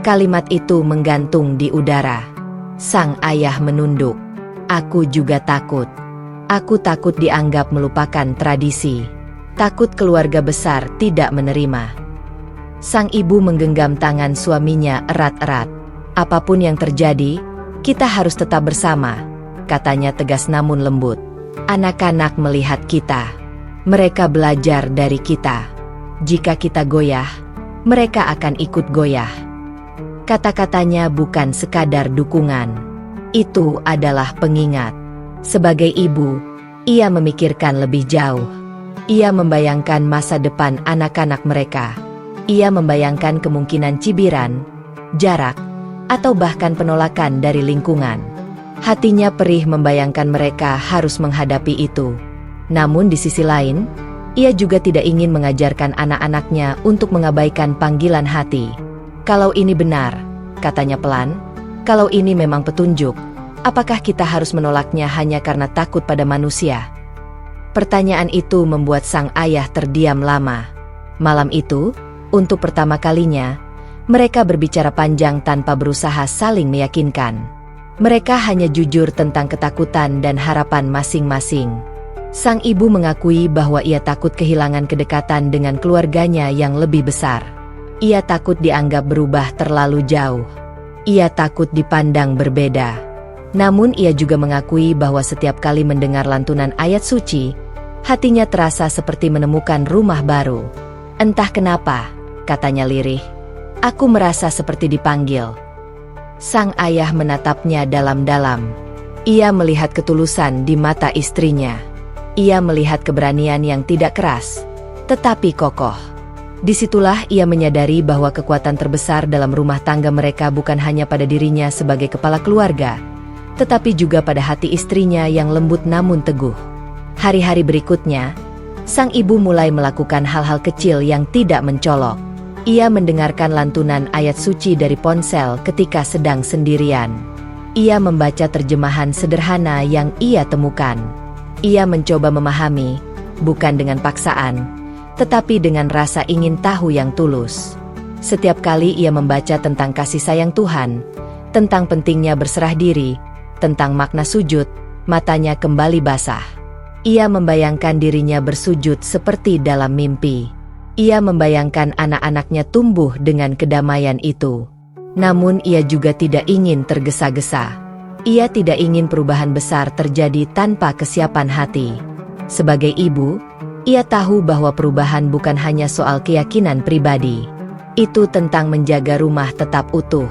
Kalimat itu menggantung di udara. Sang ayah menunduk. "Aku juga takut. Aku takut dianggap melupakan tradisi. Takut keluarga besar tidak menerima." Sang ibu menggenggam tangan suaminya erat-erat. "Apapun yang terjadi, kita harus tetap bersama," katanya tegas namun lembut. "Anak-anak melihat kita. Mereka belajar dari kita. Jika kita goyah, mereka akan ikut goyah." Kata-katanya bukan sekadar dukungan. Itu adalah pengingat. Sebagai ibu, ia memikirkan lebih jauh. Ia membayangkan masa depan anak-anak mereka. Ia membayangkan kemungkinan cibiran, jarak, atau bahkan penolakan dari lingkungan. Hatinya perih membayangkan mereka harus menghadapi itu. Namun di sisi lain, ia juga tidak ingin mengajarkan anak-anaknya untuk mengabaikan panggilan hati. "Kalau ini benar," katanya pelan, "kalau ini memang petunjuk, apakah kita harus menolaknya hanya karena takut pada manusia?" Pertanyaan itu membuat sang ayah terdiam lama. Malam itu, untuk pertama kalinya, mereka berbicara panjang tanpa berusaha saling meyakinkan. Mereka hanya jujur tentang ketakutan dan harapan masing-masing. Sang ibu mengakui bahwa ia takut kehilangan kedekatan dengan keluarganya yang lebih besar. Ia takut dianggap berubah terlalu jauh. Ia takut dipandang berbeda. Namun ia juga mengakui bahwa setiap kali mendengar lantunan ayat suci, hatinya terasa seperti menemukan rumah baru. "Entah kenapa," katanya lirih, "aku merasa seperti dipanggil." Sang ayah menatapnya dalam-dalam. Ia melihat ketulusan di mata istrinya. Ia melihat keberanian yang tidak keras, tetapi kokoh. Disitulah ia menyadari bahwa kekuatan terbesar dalam rumah tangga mereka bukan hanya pada dirinya sebagai kepala keluarga, tetapi juga pada hati istrinya yang lembut namun teguh. Hari-hari berikutnya, sang ibu mulai melakukan hal-hal kecil yang tidak mencolok. Ia mendengarkan lantunan ayat suci dari ponsel ketika sedang sendirian. Ia membaca terjemahan sederhana yang ia temukan. Ia mencoba memahami, bukan dengan paksaan, tetapi dengan rasa ingin tahu yang tulus. Setiap kali ia membaca tentang kasih sayang Tuhan, tentang pentingnya berserah diri, tentang makna sujud, matanya kembali basah. Ia membayangkan dirinya bersujud seperti dalam mimpi. Ia membayangkan anak-anaknya tumbuh dengan kedamaian itu. Namun ia juga tidak ingin tergesa-gesa. Ia tidak ingin perubahan besar terjadi tanpa kesiapan hati. Sebagai ibu, Ia tahu bahwa perubahan bukan hanya soal keyakinan pribadi. Itu tentang menjaga rumah tetap utuh.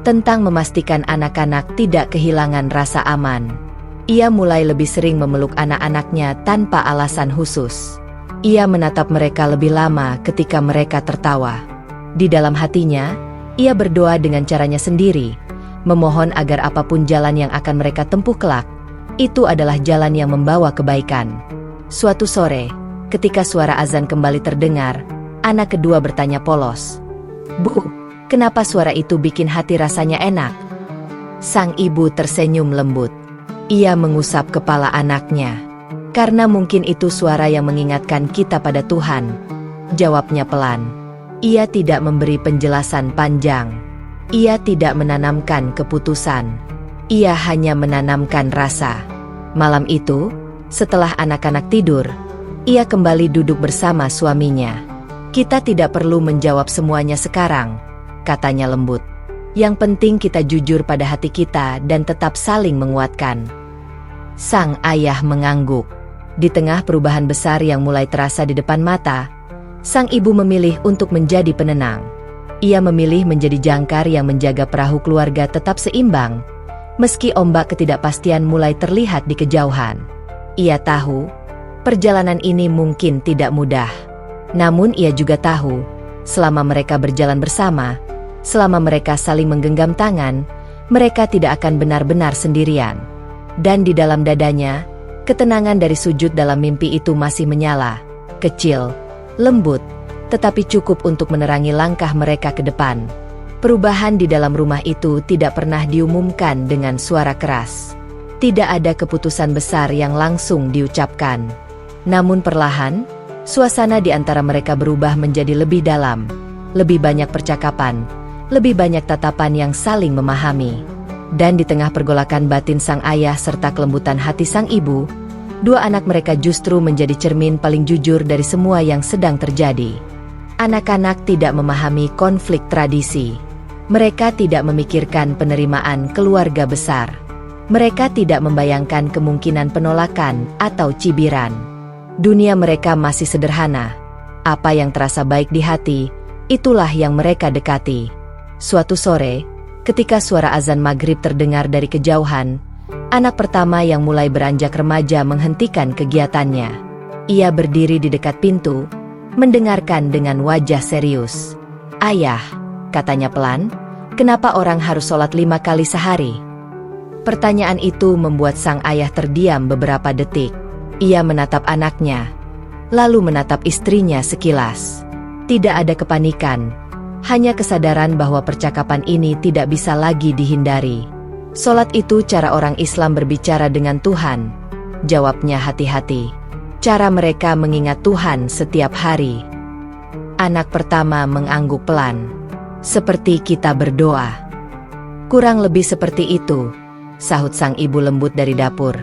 Tentang memastikan anak-anak tidak kehilangan rasa aman. Ia mulai lebih sering memeluk anak-anaknya tanpa alasan khusus. Ia menatap mereka lebih lama ketika mereka tertawa. Di dalam hatinya, ia berdoa dengan caranya sendiri, memohon agar apapun jalan yang akan mereka tempuh kelak, itu adalah jalan yang membawa kebaikan. Suatu sore, ketika suara azan kembali terdengar, anak kedua bertanya polos, "Bu, kenapa suara itu bikin hati rasanya enak?" Sang ibu tersenyum lembut. Ia mengusap kepala anaknya. "Karena mungkin itu suara yang mengingatkan kita pada Tuhan," jawabnya pelan. Ia tidak memberi penjelasan panjang. Ia tidak menanamkan keputusan. Ia hanya menanamkan rasa. Malam itu, setelah anak-anak tidur, ia kembali duduk bersama suaminya. "Kita tidak perlu menjawab semuanya sekarang," katanya lembut. "Yang penting kita jujur pada hati kita dan tetap saling menguatkan." Sang ayah mengangguk. Di tengah perubahan besar yang mulai terasa di depan mata, sang ibu memilih untuk menjadi penenang. Ia memilih menjadi jangkar yang menjaga perahu keluarga tetap seimbang, meski ombak ketidakpastian mulai terlihat di kejauhan. Ia tahu, perjalanan ini mungkin tidak mudah. Namun ia juga tahu, selama mereka berjalan bersama, selama mereka saling menggenggam tangan, mereka tidak akan benar-benar sendirian. Dan di dalam dadanya, ketenangan dari sujud dalam mimpi itu masih menyala, kecil, lembut, tetapi cukup untuk menerangi langkah mereka ke depan. Perubahan di dalam rumah itu tidak pernah diumumkan dengan suara keras. Tidak ada keputusan besar yang langsung diucapkan. Namun perlahan, suasana di antara mereka berubah menjadi lebih dalam. Lebih banyak percakapan, lebih banyak tatapan yang saling memahami. Dan di tengah pergolakan batin sang ayah serta kelembutan hati sang ibu, dua anak mereka justru menjadi cermin paling jujur dari semua yang sedang terjadi. Anak-anak tidak memahami konflik tradisi. Mereka tidak memikirkan penerimaan keluarga besar. Mereka tidak membayangkan kemungkinan penolakan atau cibiran. Dunia mereka masih sederhana. Apa yang terasa baik di hati, itulah yang mereka dekati. Suatu sore, ketika suara azan maghrib terdengar dari kejauhan, anak pertama yang mulai beranjak remaja menghentikan kegiatannya. Ia berdiri di dekat pintu, mendengarkan dengan wajah serius. "Ayah," katanya pelan, "kenapa orang harus sholat 5 kali sehari?" Pertanyaan itu membuat sang ayah terdiam beberapa detik. Ia menatap anaknya, lalu menatap istrinya sekilas. Tidak ada kepanikan, hanya kesadaran bahwa percakapan ini tidak bisa lagi dihindari. "Sholat itu cara orang Islam berbicara dengan Tuhan," jawabnya hati-hati. "Cara mereka mengingat Tuhan setiap hari." Anak pertama mengangguk pelan. "Seperti kita berdoa." "Kurang lebih seperti itu," sahut sang ibu lembut dari dapur.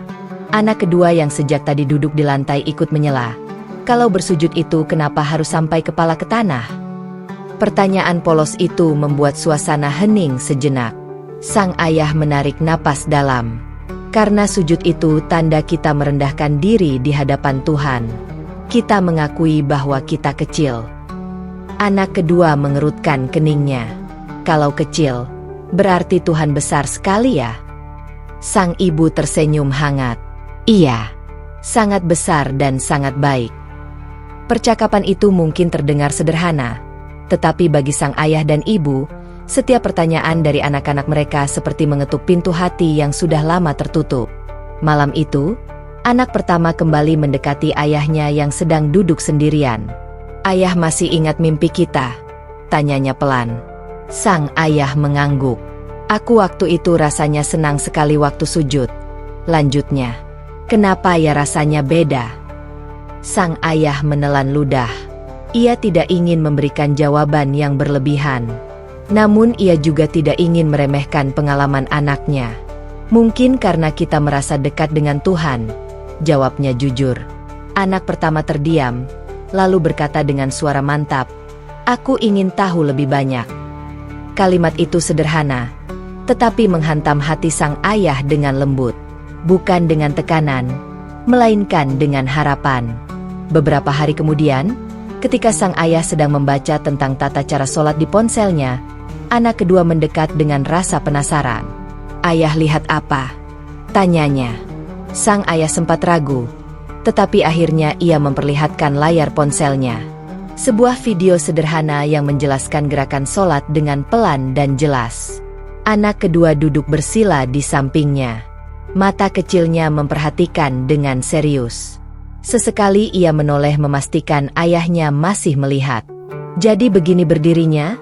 Anak kedua yang sejak tadi duduk di lantai ikut menyela. "Kalau bersujud itu kenapa harus sampai kepala ke tanah?" Pertanyaan polos itu membuat suasana hening sejenak. Sang ayah menarik napas dalam. "Karena sujud itu tanda kita merendahkan diri di hadapan Tuhan. Kita mengakui bahwa kita kecil." Anak kedua mengerutkan keningnya. "Kalau kecil, berarti Tuhan besar sekali ya?" Sang ibu tersenyum hangat. "Iya, sangat besar dan sangat baik." Percakapan itu mungkin terdengar sederhana, tetapi bagi sang ayah dan ibu, setiap pertanyaan dari anak-anak mereka seperti mengetuk pintu hati yang sudah lama tertutup. Malam itu, anak pertama kembali mendekati ayahnya yang sedang duduk sendirian. "Ayah masih ingat mimpi kita?" tanyanya pelan. Sang ayah mengangguk. "Aku waktu itu rasanya senang sekali waktu sujud," lanjutnya. "Kenapa ya rasanya beda?" Sang ayah menelan ludah. Ia tidak ingin memberikan jawaban yang berlebihan. Namun ia juga tidak ingin meremehkan pengalaman anaknya. "Mungkin karena kita merasa dekat dengan Tuhan," jawabnya jujur. Anak pertama terdiam, lalu berkata dengan suara mantap, "Aku ingin tahu lebih banyak." Kalimat itu sederhana, tetapi menghantam hati sang ayah dengan lembut. Bukan dengan tekanan, melainkan dengan harapan. Beberapa hari kemudian, ketika sang ayah sedang membaca tentang tata cara sholat di ponselnya, anak kedua mendekat dengan rasa penasaran. "Ayah, lihat apa?" tanyanya. Sang ayah sempat ragu, tetapi akhirnya ia memperlihatkan layar ponselnya. Sebuah video sederhana yang menjelaskan gerakan sholat dengan pelan dan jelas. Anak kedua duduk bersila di sampingnya. Mata kecilnya memperhatikan dengan serius. Sesekali ia menoleh memastikan ayahnya masih melihat. "Jadi begini berdirinya?"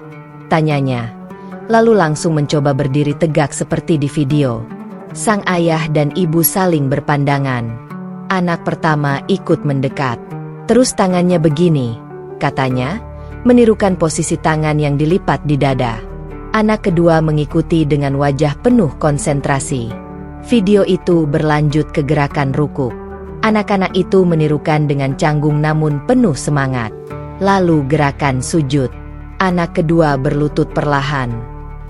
tanyanya. Lalu langsung mencoba berdiri tegak seperti di video. Sang ayah dan ibu saling berpandangan. Anak pertama ikut mendekat. "Terus tangannya begini," katanya, menirukan posisi tangan yang dilipat di dada. Anak kedua mengikuti dengan wajah penuh konsentrasi. Video itu berlanjut ke gerakan rukuk. Anak-anak itu menirukan dengan canggung namun penuh semangat. Lalu gerakan sujud. Anak kedua berlutut perlahan.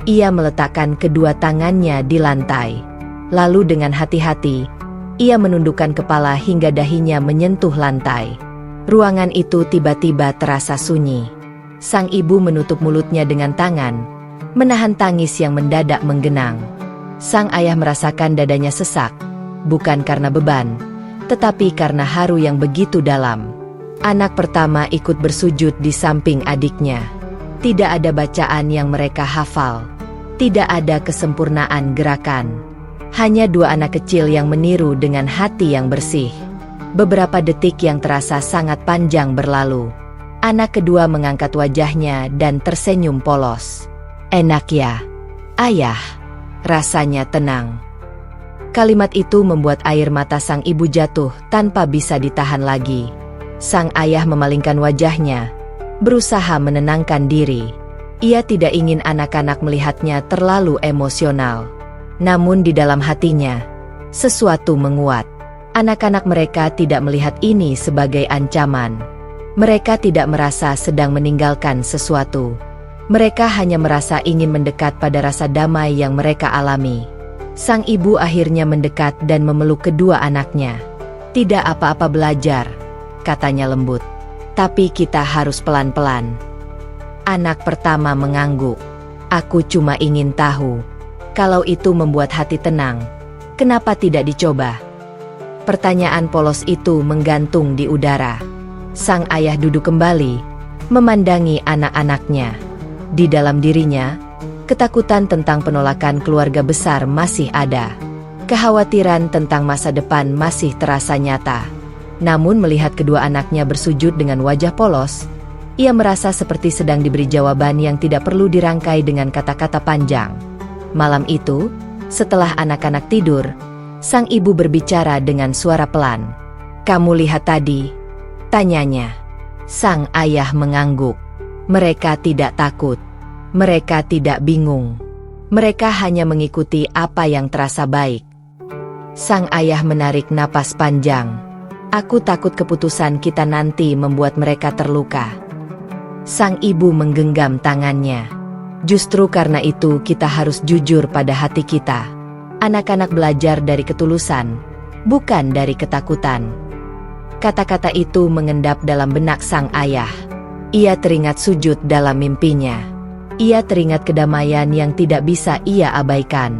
Ia meletakkan kedua tangannya di lantai. Lalu dengan hati-hati, ia menundukkan kepala hingga dahinya menyentuh lantai. Ruangan itu tiba-tiba terasa sunyi. Sang ibu menutup mulutnya dengan tangan, menahan tangis yang mendadak menggenang. Sang ayah merasakan dadanya sesak, bukan karena beban, tetapi karena haru yang begitu dalam. Anak pertama ikut bersujud di samping adiknya. Tidak ada bacaan yang mereka hafal. Tidak ada kesempurnaan gerakan. Hanya dua anak kecil yang meniru dengan hati yang bersih. Beberapa detik yang terasa sangat panjang berlalu. Anak kedua mengangkat wajahnya dan tersenyum polos. "Enak ya, ayah," rasanya tenang. Kalimat itu membuat air mata sang ibu jatuh tanpa bisa ditahan lagi. Sang ayah memalingkan wajahnya, berusaha menenangkan diri. Ia tidak ingin anak-anak melihatnya terlalu emosional. Namun di dalam hatinya, sesuatu menguat. Anak-anak mereka tidak melihat ini sebagai ancaman. Mereka tidak merasa sedang meninggalkan sesuatu. Mereka hanya merasa ingin mendekat pada rasa damai yang mereka alami. Sang ibu akhirnya mendekat dan memeluk kedua anaknya. "Tidak apa-apa belajar," katanya lembut. "Tapi kita harus pelan-pelan." Anak pertama mengangguk. "Aku cuma ingin tahu, kalau itu membuat hati tenang, kenapa tidak dicoba?" Pertanyaan polos itu menggantung di udara. Sang ayah duduk kembali, memandangi anak-anaknya. Di dalam dirinya, ketakutan tentang penolakan keluarga besar masih ada. Kekhawatiran tentang masa depan masih terasa nyata. Namun melihat kedua anaknya bersujud dengan wajah polos, ia merasa seperti sedang diberi jawaban yang tidak perlu dirangkai dengan kata-kata panjang. Malam itu, setelah anak-anak tidur, sang ibu berbicara dengan suara pelan. "Kamu lihat tadi?" tanyanya. Sang ayah mengangguk. Mereka tidak takut. Mereka tidak bingung. Mereka hanya mengikuti apa yang terasa baik. Sang ayah menarik napas panjang. "Aku takut keputusan kita nanti membuat mereka terluka." Sang ibu menggenggam tangannya. "Justru karena itu kita harus jujur pada hati kita. Anak-anak belajar dari ketulusan, bukan dari ketakutan." Kata-kata itu mengendap dalam benak sang ayah. Ia teringat sujud dalam mimpinya. Ia teringat kedamaian yang tidak bisa ia abaikan.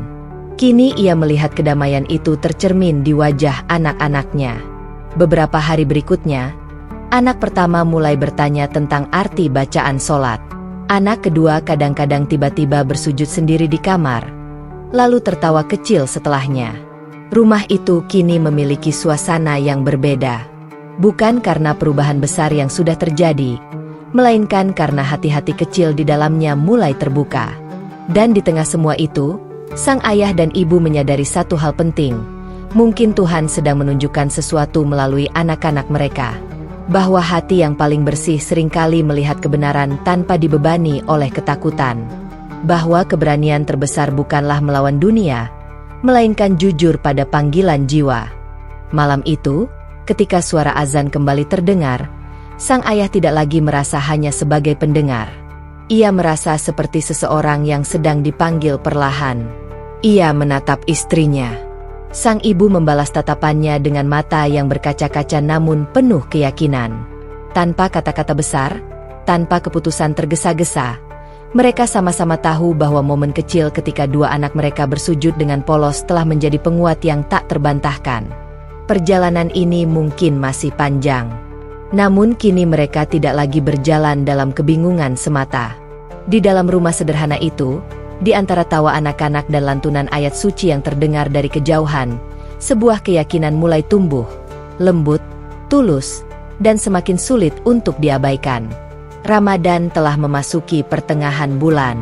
Kini ia melihat kedamaian itu tercermin di wajah anak-anaknya. Beberapa hari berikutnya, anak pertama mulai bertanya tentang arti bacaan sholat. Anak kedua kadang-kadang tiba-tiba bersujud sendiri di kamar, lalu tertawa kecil setelahnya. Rumah itu kini memiliki suasana yang berbeda. Bukan karena perubahan besar yang sudah terjadi, melainkan karena hati-hati kecil di dalamnya mulai terbuka. Dan di tengah semua itu, sang ayah dan ibu menyadari satu hal penting. Mungkin Tuhan sedang menunjukkan sesuatu melalui anak-anak mereka. Bahwa hati yang paling bersih seringkali melihat kebenaran tanpa dibebani oleh ketakutan. Bahwa keberanian terbesar bukanlah melawan dunia, melainkan jujur pada panggilan jiwa. Malam itu, ketika suara azan kembali terdengar, sang ayah tidak lagi merasa hanya sebagai pendengar. Ia merasa seperti seseorang yang sedang dipanggil perlahan. Ia menatap istrinya. Sang ibu membalas tatapannya dengan mata yang berkaca-kaca namun penuh keyakinan. Tanpa kata-kata besar, tanpa keputusan tergesa-gesa, mereka sama-sama tahu bahwa momen kecil ketika dua anak mereka bersujud dengan polos telah menjadi penguat yang tak terbantahkan. Perjalanan ini mungkin masih panjang. Namun kini mereka tidak lagi berjalan dalam kebingungan semata. Di dalam rumah sederhana itu, di antara tawa anak-anak dan lantunan ayat suci yang terdengar dari kejauhan, sebuah keyakinan mulai tumbuh, lembut, tulus, dan semakin sulit untuk diabaikan. Ramadan telah memasuki pertengahan bulan.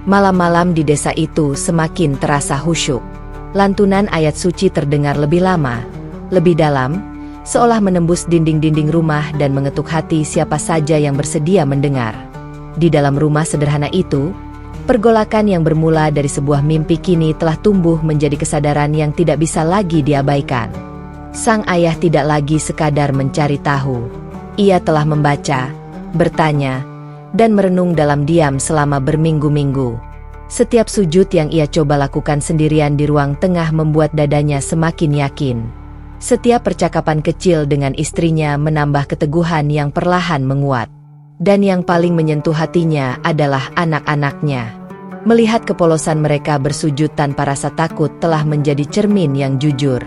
Malam-malam di desa itu semakin terasa khusyuk. Lantunan ayat suci terdengar lebih lama, lebih dalam, seolah menembus dinding-dinding rumah dan mengetuk hati siapa saja yang bersedia mendengar. Di dalam rumah sederhana itu, pergolakan yang bermula dari sebuah mimpi kini telah tumbuh menjadi kesadaran yang tidak bisa lagi diabaikan. Sang ayah tidak lagi sekadar mencari tahu. Ia telah membaca, bertanya, dan merenung dalam diam selama berminggu-minggu. Setiap sujud yang ia coba lakukan sendirian di ruang tengah membuat dadanya semakin yakin. Setiap percakapan kecil dengan istrinya menambah keteguhan yang perlahan menguat. Dan yang paling menyentuh hatinya adalah anak-anaknya. Melihat kepolosan mereka bersujud tanpa rasa takut telah menjadi cermin yang jujur.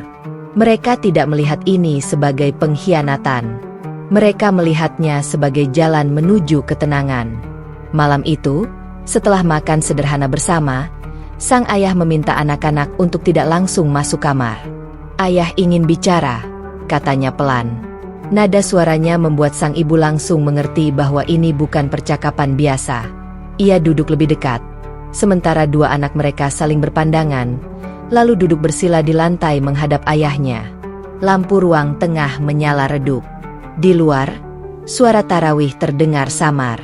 Mereka tidak melihat ini sebagai pengkhianatan. Mereka melihatnya sebagai jalan menuju ketenangan. Malam itu, setelah makan sederhana bersama, sang ayah meminta anak-anak untuk tidak langsung masuk kamar. "Ayah ingin bicara," katanya pelan. Nada suaranya membuat sang ibu langsung mengerti bahwa ini bukan percakapan biasa. Ia duduk lebih dekat, sementara dua anak mereka saling berpandangan, lalu duduk bersila di lantai menghadap ayahnya. Lampu ruang tengah menyala redup. Di luar, suara tarawih terdengar samar.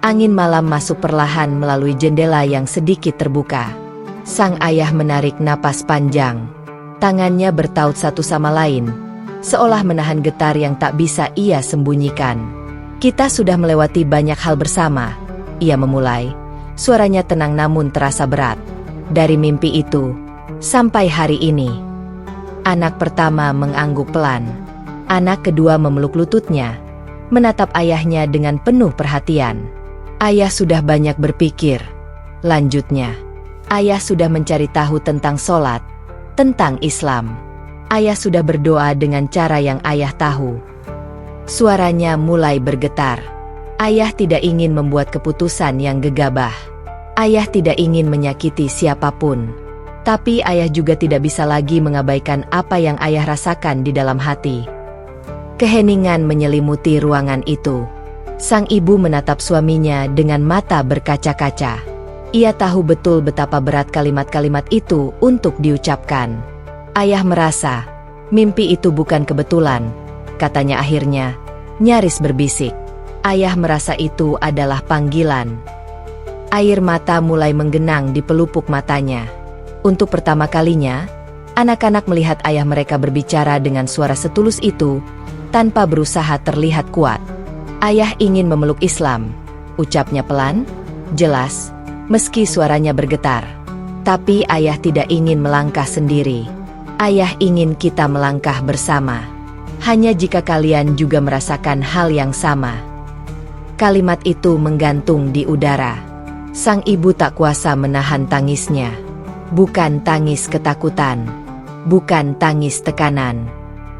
Angin malam masuk perlahan melalui jendela yang sedikit terbuka. Sang ayah menarik napas panjang. Tangannya bertaut satu sama lain, seolah menahan getar yang tak bisa ia sembunyikan. "Kita sudah melewati banyak hal bersama," ia memulai. Suaranya tenang namun terasa berat. "Dari mimpi itu, sampai hari ini." Anak pertama mengangguk pelan. Anak kedua memeluk lututnya, menatap ayahnya dengan penuh perhatian. "Ayah sudah banyak berpikir," lanjutnya. "Ayah sudah mencari tahu tentang sholat, tentang Islam. Ayah sudah berdoa dengan cara yang ayah tahu." Suaranya mulai bergetar. Ayah tidak ingin membuat keputusan yang gegabah. Ayah tidak ingin menyakiti siapapun. Tapi ayah juga tidak bisa lagi mengabaikan apa yang ayah rasakan di dalam hati. Keheningan menyelimuti ruangan itu. Sang ibu menatap suaminya dengan mata berkaca-kaca. Ia tahu betul betapa berat kalimat-kalimat itu untuk diucapkan. "Ayah merasa, mimpi itu bukan kebetulan," katanya akhirnya, nyaris berbisik. "Ayah merasa itu adalah panggilan." Air mata mulai menggenang di pelupuk matanya. Untuk pertama kalinya, anak-anak melihat ayah mereka berbicara dengan suara setulus itu, tanpa berusaha terlihat kuat. "Ayah ingin memeluk Islam," ucapnya pelan, jelas, meski suaranya bergetar. "Tapi ayah tidak ingin melangkah sendiri. Ayah ingin kita melangkah bersama. Hanya jika kalian juga merasakan hal yang sama." Kalimat itu menggantung di udara. Sang ibu tak kuasa menahan tangisnya. Bukan tangis ketakutan. Bukan tangis tekanan.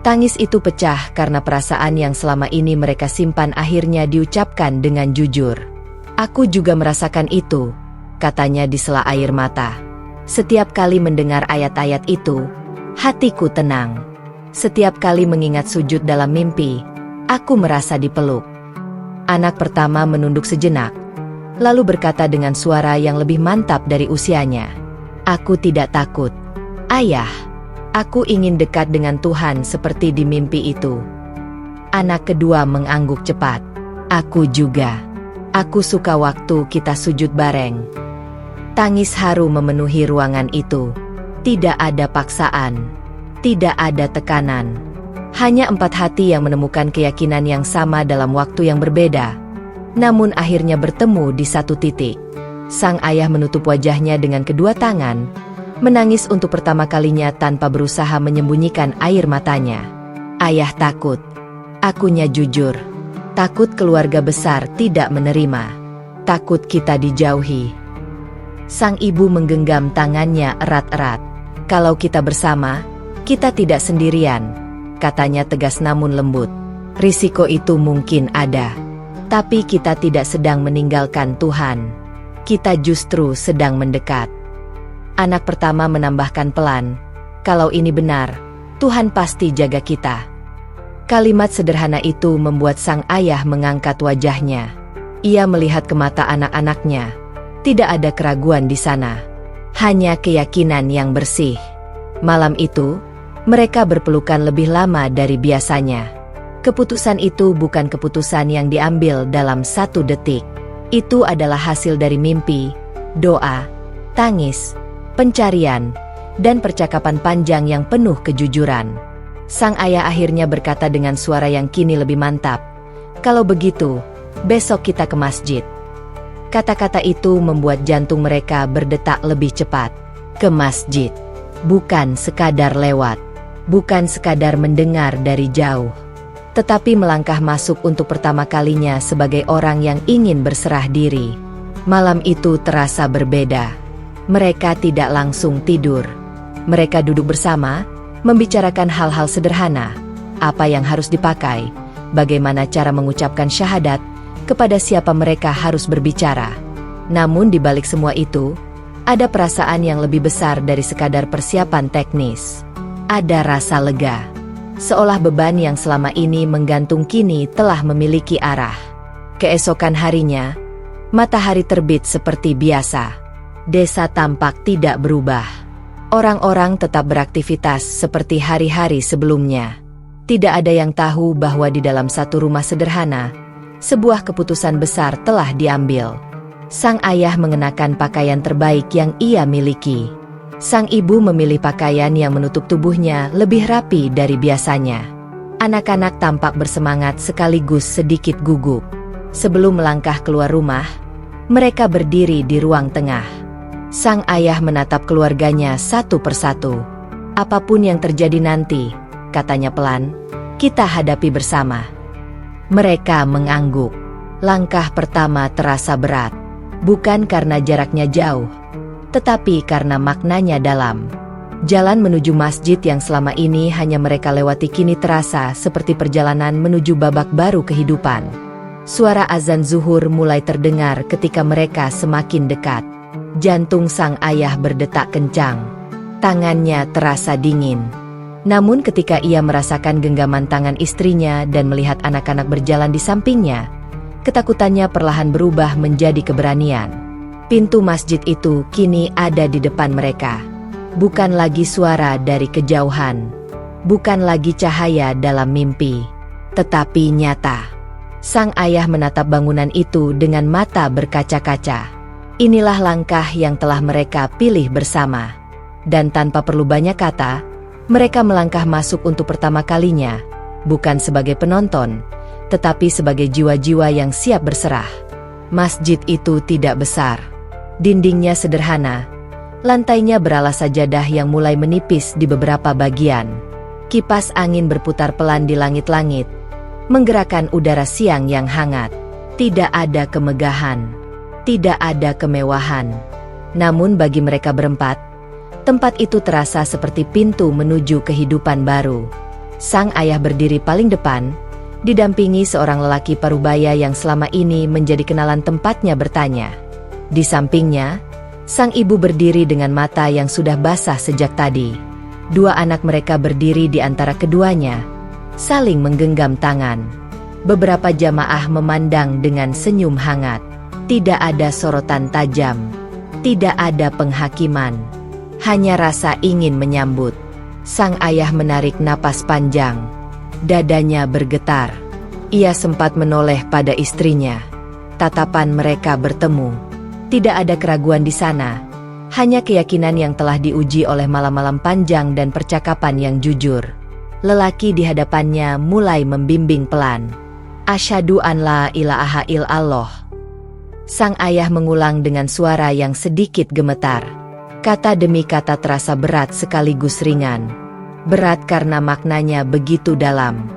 Tangis itu pecah karena perasaan yang selama ini mereka simpan akhirnya diucapkan dengan jujur. "Aku juga merasakan itu," katanya di sela air mata. "Setiap kali mendengar ayat-ayat itu, hatiku tenang. Setiap kali mengingat sujud dalam mimpi, aku merasa dipeluk." Anak pertama menunduk sejenak, lalu berkata dengan suara yang lebih mantap dari usianya, "Aku tidak takut, Ayah. Aku ingin dekat dengan Tuhan seperti di mimpi itu." Anak kedua mengangguk cepat. "Aku juga. Aku suka waktu kita sujud bareng." Tangis haru memenuhi ruangan itu. Tidak ada paksaan. Tidak ada tekanan. Hanya empat hati yang menemukan keyakinan yang sama dalam waktu yang berbeda. Namun akhirnya bertemu di satu titik. Sang ayah menutup wajahnya dengan kedua tangan, menangis untuk pertama kalinya tanpa berusaha menyembunyikan air matanya. Ayah takut. Akunya jujur. Takut keluarga besar tidak menerima. Takut kita dijauhi. Sang ibu menggenggam tangannya erat-erat. Kalau kita bersama, kita tidak sendirian, katanya tegas namun lembut. Risiko itu mungkin ada. Tapi kita tidak sedang meninggalkan Tuhan. Kita justru sedang mendekat. Anak pertama menambahkan pelan, kalau ini benar, Tuhan pasti jaga kita. Kalimat sederhana itu membuat sang ayah mengangkat wajahnya. Ia melihat ke mata anak-anaknya. Tidak ada keraguan di sana. Hanya keyakinan yang bersih. Malam itu, mereka berpelukan lebih lama dari biasanya. Keputusan itu bukan keputusan yang diambil dalam 1 detik. Itu adalah hasil dari mimpi, doa, tangis, pencarian, dan percakapan panjang yang penuh kejujuran. Sang ayah akhirnya berkata dengan suara yang kini lebih mantap, "Kalau begitu, besok kita ke masjid." Kata-kata itu membuat jantung mereka berdetak lebih cepat. Ke masjid. Bukan sekadar lewat. Bukan sekadar mendengar dari jauh. Tetapi melangkah masuk untuk pertama kalinya sebagai orang yang ingin berserah diri. Malam itu terasa berbeda. Mereka tidak langsung tidur. Mereka duduk bersama, membicarakan hal-hal sederhana. Apa yang harus dipakai, bagaimana cara mengucapkan syahadat, kepada siapa mereka harus berbicara. Namun di balik semua itu, ada perasaan yang lebih besar dari sekadar persiapan teknis. Ada rasa lega. Seolah beban yang selama ini menggantung kini telah memiliki arah. Keesokan harinya, matahari terbit seperti biasa. Desa tampak tidak berubah. Orang-orang tetap beraktivitas seperti hari-hari sebelumnya. Tidak ada yang tahu bahwa di dalam satu rumah sederhana, sebuah keputusan besar telah diambil. Sang ayah mengenakan pakaian terbaik yang ia miliki. Sang ibu memilih pakaian yang menutup tubuhnya lebih rapi dari biasanya. Anak-anak tampak bersemangat sekaligus sedikit gugup. Sebelum melangkah keluar rumah, mereka berdiri di ruang tengah. Sang ayah menatap keluarganya satu persatu. Apapun yang terjadi nanti, katanya pelan, kita hadapi bersama. Mereka mengangguk. Langkah pertama terasa berat. Bukan karena jaraknya jauh, tetapi karena maknanya dalam. Jalan menuju masjid yang selama ini hanya mereka lewati kini terasa seperti perjalanan menuju babak baru kehidupan. Suara azan zuhur mulai terdengar ketika mereka semakin dekat. Jantung sang ayah berdetak kencang. Tangannya terasa dingin. Namun ketika ia merasakan genggaman tangan istrinya dan melihat anak-anak berjalan di sampingnya, ketakutannya perlahan berubah menjadi keberanian. Pintu masjid itu kini ada di depan mereka. Bukan lagi suara dari kejauhan. Bukan lagi cahaya dalam mimpi. Tetapi nyata. Sang ayah menatap bangunan itu dengan mata berkaca-kaca. Inilah langkah yang telah mereka pilih bersama. Dan tanpa perlu banyak kata, mereka melangkah masuk untuk pertama kalinya, bukan sebagai penonton, tetapi sebagai jiwa-jiwa yang siap berserah. Masjid itu tidak besar. Dindingnya sederhana. Lantainya beralas sajadah yang mulai menipis di beberapa bagian. Kipas angin berputar pelan di langit-langit, menggerakkan udara siang yang hangat. Tidak ada kemegahan. Tidak ada kemewahan. Namun bagi mereka berempat, tempat itu terasa seperti pintu menuju kehidupan baru. Sang ayah berdiri paling depan, didampingi seorang lelaki parubaya yang selama ini menjadi kenalan tempatnya bertanya. Di sampingnya, sang ibu berdiri dengan mata yang sudah basah sejak tadi. 2 anak mereka berdiri di antara keduanya, saling menggenggam tangan. Beberapa jamaah memandang dengan senyum hangat. Tidak ada sorotan tajam. Tidak ada penghakiman. Hanya rasa ingin menyambut. Sang ayah menarik napas panjang. Dadanya bergetar. Ia sempat menoleh pada istrinya. Tatapan mereka bertemu. Tidak ada keraguan di sana. Hanya keyakinan yang telah diuji oleh malam-malam panjang dan percakapan yang jujur. Lelaki di hadapannya mulai membimbing pelan. Asyhadu an la ilaha illallah. Sang ayah mengulang dengan suara yang sedikit gemetar. Kata demi kata terasa berat sekaligus ringan. Berat karena maknanya begitu dalam.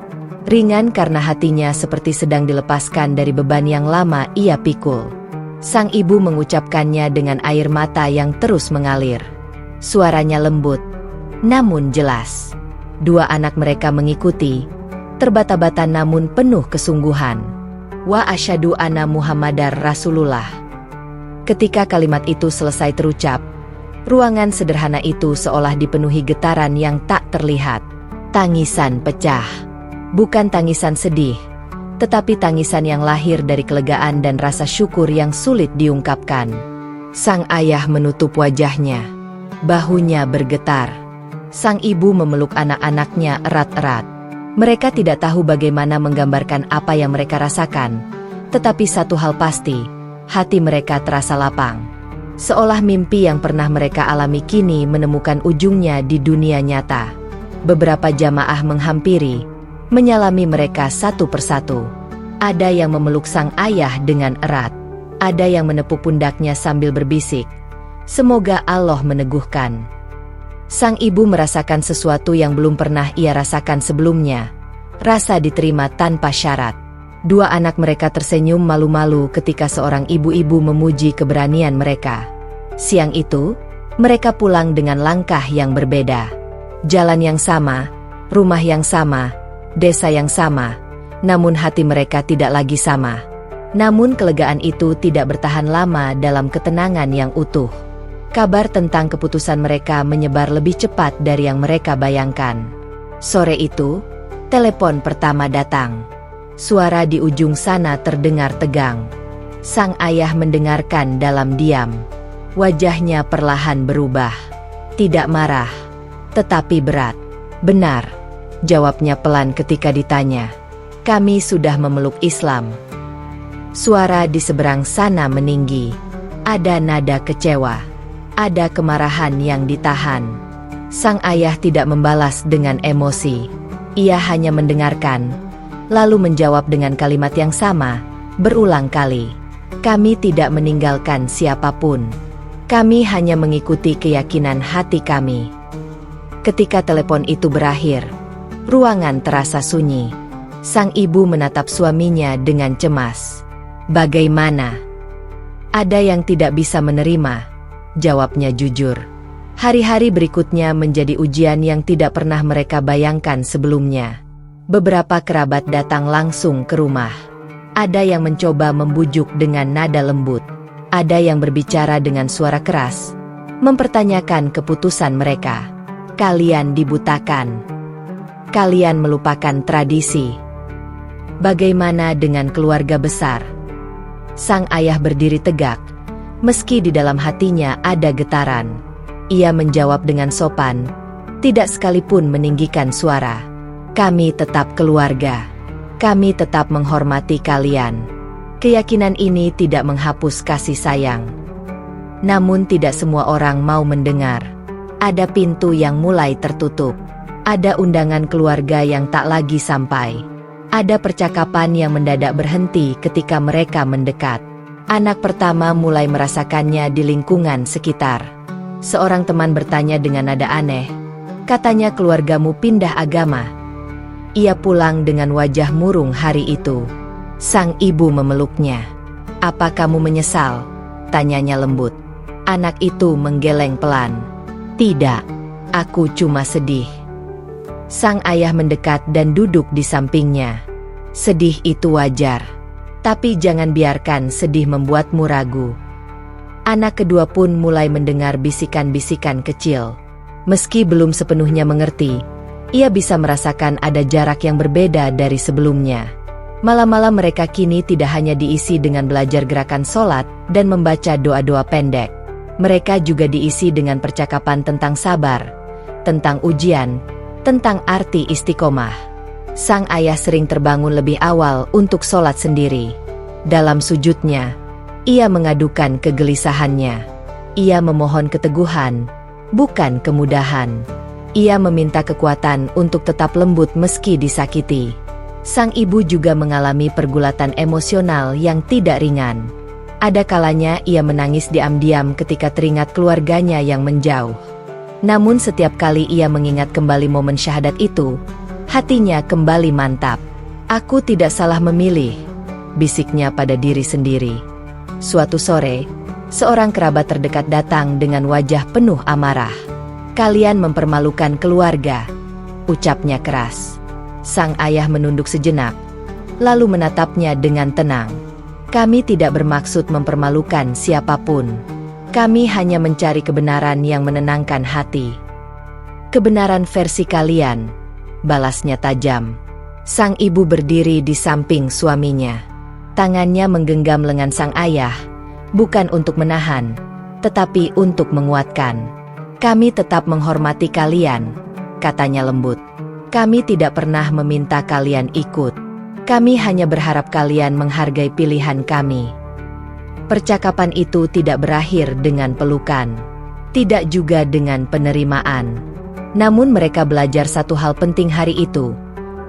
Ringan karena hatinya seperti sedang dilepaskan dari beban yang lama ia pikul. Sang ibu mengucapkannya dengan air mata yang terus mengalir. Suaranya lembut, namun jelas. Dua anak mereka mengikuti, terbata-bata namun penuh kesungguhan. Wa asyhadu anna Muhammadar Rasulullah. Ketika kalimat itu selesai terucap, ruangan sederhana itu seolah dipenuhi getaran yang tak terlihat. Tangisan pecah. Bukan tangisan sedih, tetapi tangisan yang lahir dari kelegaan dan rasa syukur yang sulit diungkapkan. Sang ayah menutup wajahnya. Bahunya bergetar. Sang ibu memeluk anak-anaknya erat-erat. Mereka tidak tahu bagaimana menggambarkan apa yang mereka rasakan, tetapi satu hal pasti, hati mereka terasa lapang. Seolah mimpi yang pernah mereka alami kini menemukan ujungnya di dunia nyata. Beberapa jamaah menghampiri, menyalami mereka satu persatu. Ada yang memeluk sang ayah dengan erat. Ada yang menepuk pundaknya sambil berbisik, "Semoga Allah meneguhkan." Sang ibu merasakan sesuatu yang belum pernah ia rasakan sebelumnya. Rasa diterima tanpa syarat. Dua anak mereka tersenyum malu-malu ketika seorang ibu-ibu memuji keberanian mereka. Siang itu, mereka pulang dengan langkah yang berbeda. Jalan yang sama, rumah yang sama, desa yang sama, namun hati mereka tidak lagi sama. Namun kelegaan itu tidak bertahan lama dalam ketenangan yang utuh. Kabar tentang keputusan mereka menyebar lebih cepat dari yang mereka bayangkan. Sore itu, telepon pertama datang. Suara di ujung sana terdengar tegang. Sang ayah mendengarkan dalam diam. Wajahnya perlahan berubah. Tidak marah, tetapi berat. "Benar," jawabnya pelan ketika ditanya. "Kami sudah memeluk Islam." Suara di seberang sana meninggi. Ada nada kecewa. Ada kemarahan yang ditahan. Sang ayah tidak membalas dengan emosi. Ia hanya mendengarkan, lalu menjawab dengan kalimat yang sama, berulang kali. "Kami tidak meninggalkan siapapun. Kami hanya mengikuti keyakinan hati kami." Ketika telepon itu berakhir, ruangan terasa sunyi. Sang ibu menatap suaminya dengan cemas. "Bagaimana?" "Ada yang tidak bisa menerima," jawabnya jujur. Hari-hari berikutnya menjadi ujian yang tidak pernah mereka bayangkan sebelumnya. Beberapa kerabat datang langsung ke rumah. Ada yang mencoba membujuk dengan nada lembut. Ada yang berbicara dengan suara keras, mempertanyakan keputusan mereka. "Kalian dibutakan. Kalian melupakan tradisi. Bagaimana dengan keluarga besar?" Sang ayah berdiri tegak, meski di dalam hatinya ada getaran. Ia menjawab dengan sopan, tidak sekalipun meninggikan suara. "Kami tetap keluarga. Kami tetap menghormati kalian." Keyakinan ini tidak menghapus kasih sayang. Namun tidak semua orang mau mendengar. Ada pintu yang mulai tertutup. Ada undangan keluarga yang tak lagi sampai. Ada percakapan yang mendadak berhenti ketika mereka mendekat. Anak pertama mulai merasakannya di lingkungan sekitar. Seorang teman bertanya dengan nada aneh, "Katanya keluargamu pindah agama?" Ia pulang dengan wajah murung hari itu. Sang ibu memeluknya. "Apa kamu menyesal?" tanyanya lembut. Anak itu menggeleng pelan. "Tidak, aku cuma sedih." Sang ayah mendekat dan duduk di sampingnya. "Sedih itu wajar. Tapi jangan biarkan sedih membuatmu ragu." Anak kedua pun mulai mendengar bisikan-bisikan kecil. Meski belum sepenuhnya mengerti, ia bisa merasakan ada jarak yang berbeda dari sebelumnya. Malam-malam mereka kini tidak hanya diisi dengan belajar gerakan sholat dan membaca doa-doa pendek. Mereka juga diisi dengan percakapan tentang sabar, tentang ujian, tentang arti istiqomah. Sang ayah sering terbangun lebih awal untuk sholat sendiri. Dalam sujudnya, ia mengadukan kegelisahannya. Ia memohon keteguhan, bukan kemudahan. Ia meminta kekuatan untuk tetap lembut meski disakiti. Sang ibu juga mengalami pergulatan emosional yang tidak ringan. Ada kalanya ia menangis diam-diam ketika teringat keluarganya yang menjauh. Namun setiap kali ia mengingat kembali momen syahadat itu, hatinya kembali mantap. Aku tidak salah memilih, bisiknya pada diri sendiri. Suatu sore, seorang kerabat terdekat datang dengan wajah penuh amarah. Kalian mempermalukan keluarga, ucapnya keras. Sang ayah menunduk sejenak, lalu menatapnya dengan tenang. Kami tidak bermaksud mempermalukan siapapun. Kami hanya mencari kebenaran yang menenangkan hati. Kebenaran versi kalian, balasnya tajam. Sang ibu berdiri di samping suaminya. Tangannya menggenggam lengan sang ayah, bukan untuk menahan, tetapi untuk menguatkan. Kami tetap menghormati kalian, katanya lembut. Kami tidak pernah meminta kalian ikut. Kami hanya berharap kalian menghargai pilihan kami. Percakapan itu tidak berakhir dengan pelukan, tidak juga dengan penerimaan. Namun mereka belajar satu hal penting hari itu.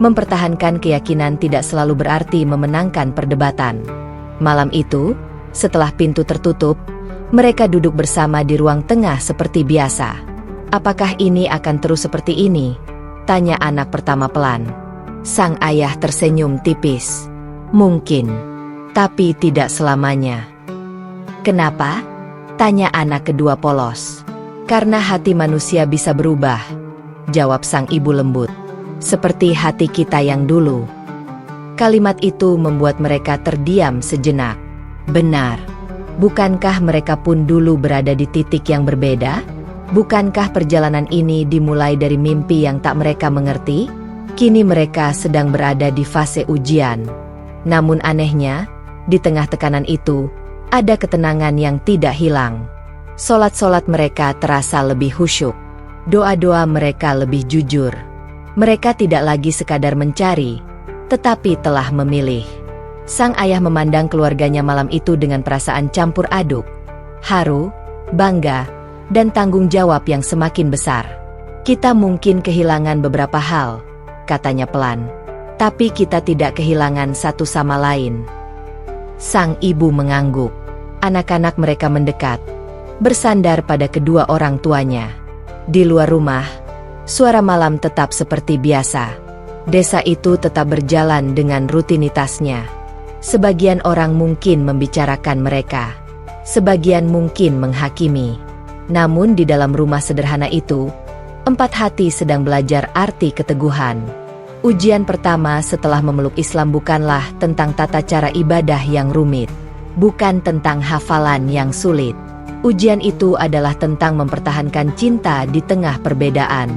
Mempertahankan keyakinan tidak selalu berarti memenangkan perdebatan. Malam itu, setelah pintu tertutup, mereka duduk bersama di ruang tengah seperti biasa. Apakah ini akan terus seperti ini? Tanya anak pertama pelan. Sang ayah tersenyum tipis. Mungkin, tapi tidak selamanya. Kenapa? Tanya anak kedua polos. Karena hati manusia bisa berubah, jawab sang ibu lembut. Seperti hati kita yang dulu. Kalimat itu membuat mereka terdiam sejenak. Benar. Bukankah mereka pun dulu berada di titik yang berbeda? Bukankah perjalanan ini dimulai dari mimpi yang tak mereka mengerti? Kini mereka sedang berada di fase ujian. Namun anehnya, di tengah tekanan itu, ada ketenangan yang tidak hilang. Solat-solat mereka terasa lebih khusyuk. Doa-doa mereka lebih jujur. Mereka tidak lagi sekadar mencari, tetapi telah memilih. Sang ayah memandang keluarganya malam itu dengan perasaan campur aduk. Haru, bangga, dan tanggung jawab yang semakin besar. Kita mungkin kehilangan beberapa hal, katanya pelan. Tapi kita tidak kehilangan satu sama lain. Sang ibu mengangguk. Anak-anak mereka mendekat, bersandar pada kedua orang tuanya. Di luar rumah, suara malam tetap seperti biasa. Desa itu tetap berjalan dengan rutinitasnya. Sebagian orang mungkin membicarakan mereka. Sebagian mungkin menghakimi. Namun di dalam rumah sederhana itu, 4 hati sedang belajar arti keteguhan. Ujian pertama setelah memeluk Islam bukanlah tentang tata cara ibadah yang rumit. Bukan tentang hafalan yang sulit. Ujian itu adalah tentang mempertahankan cinta di tengah perbedaan.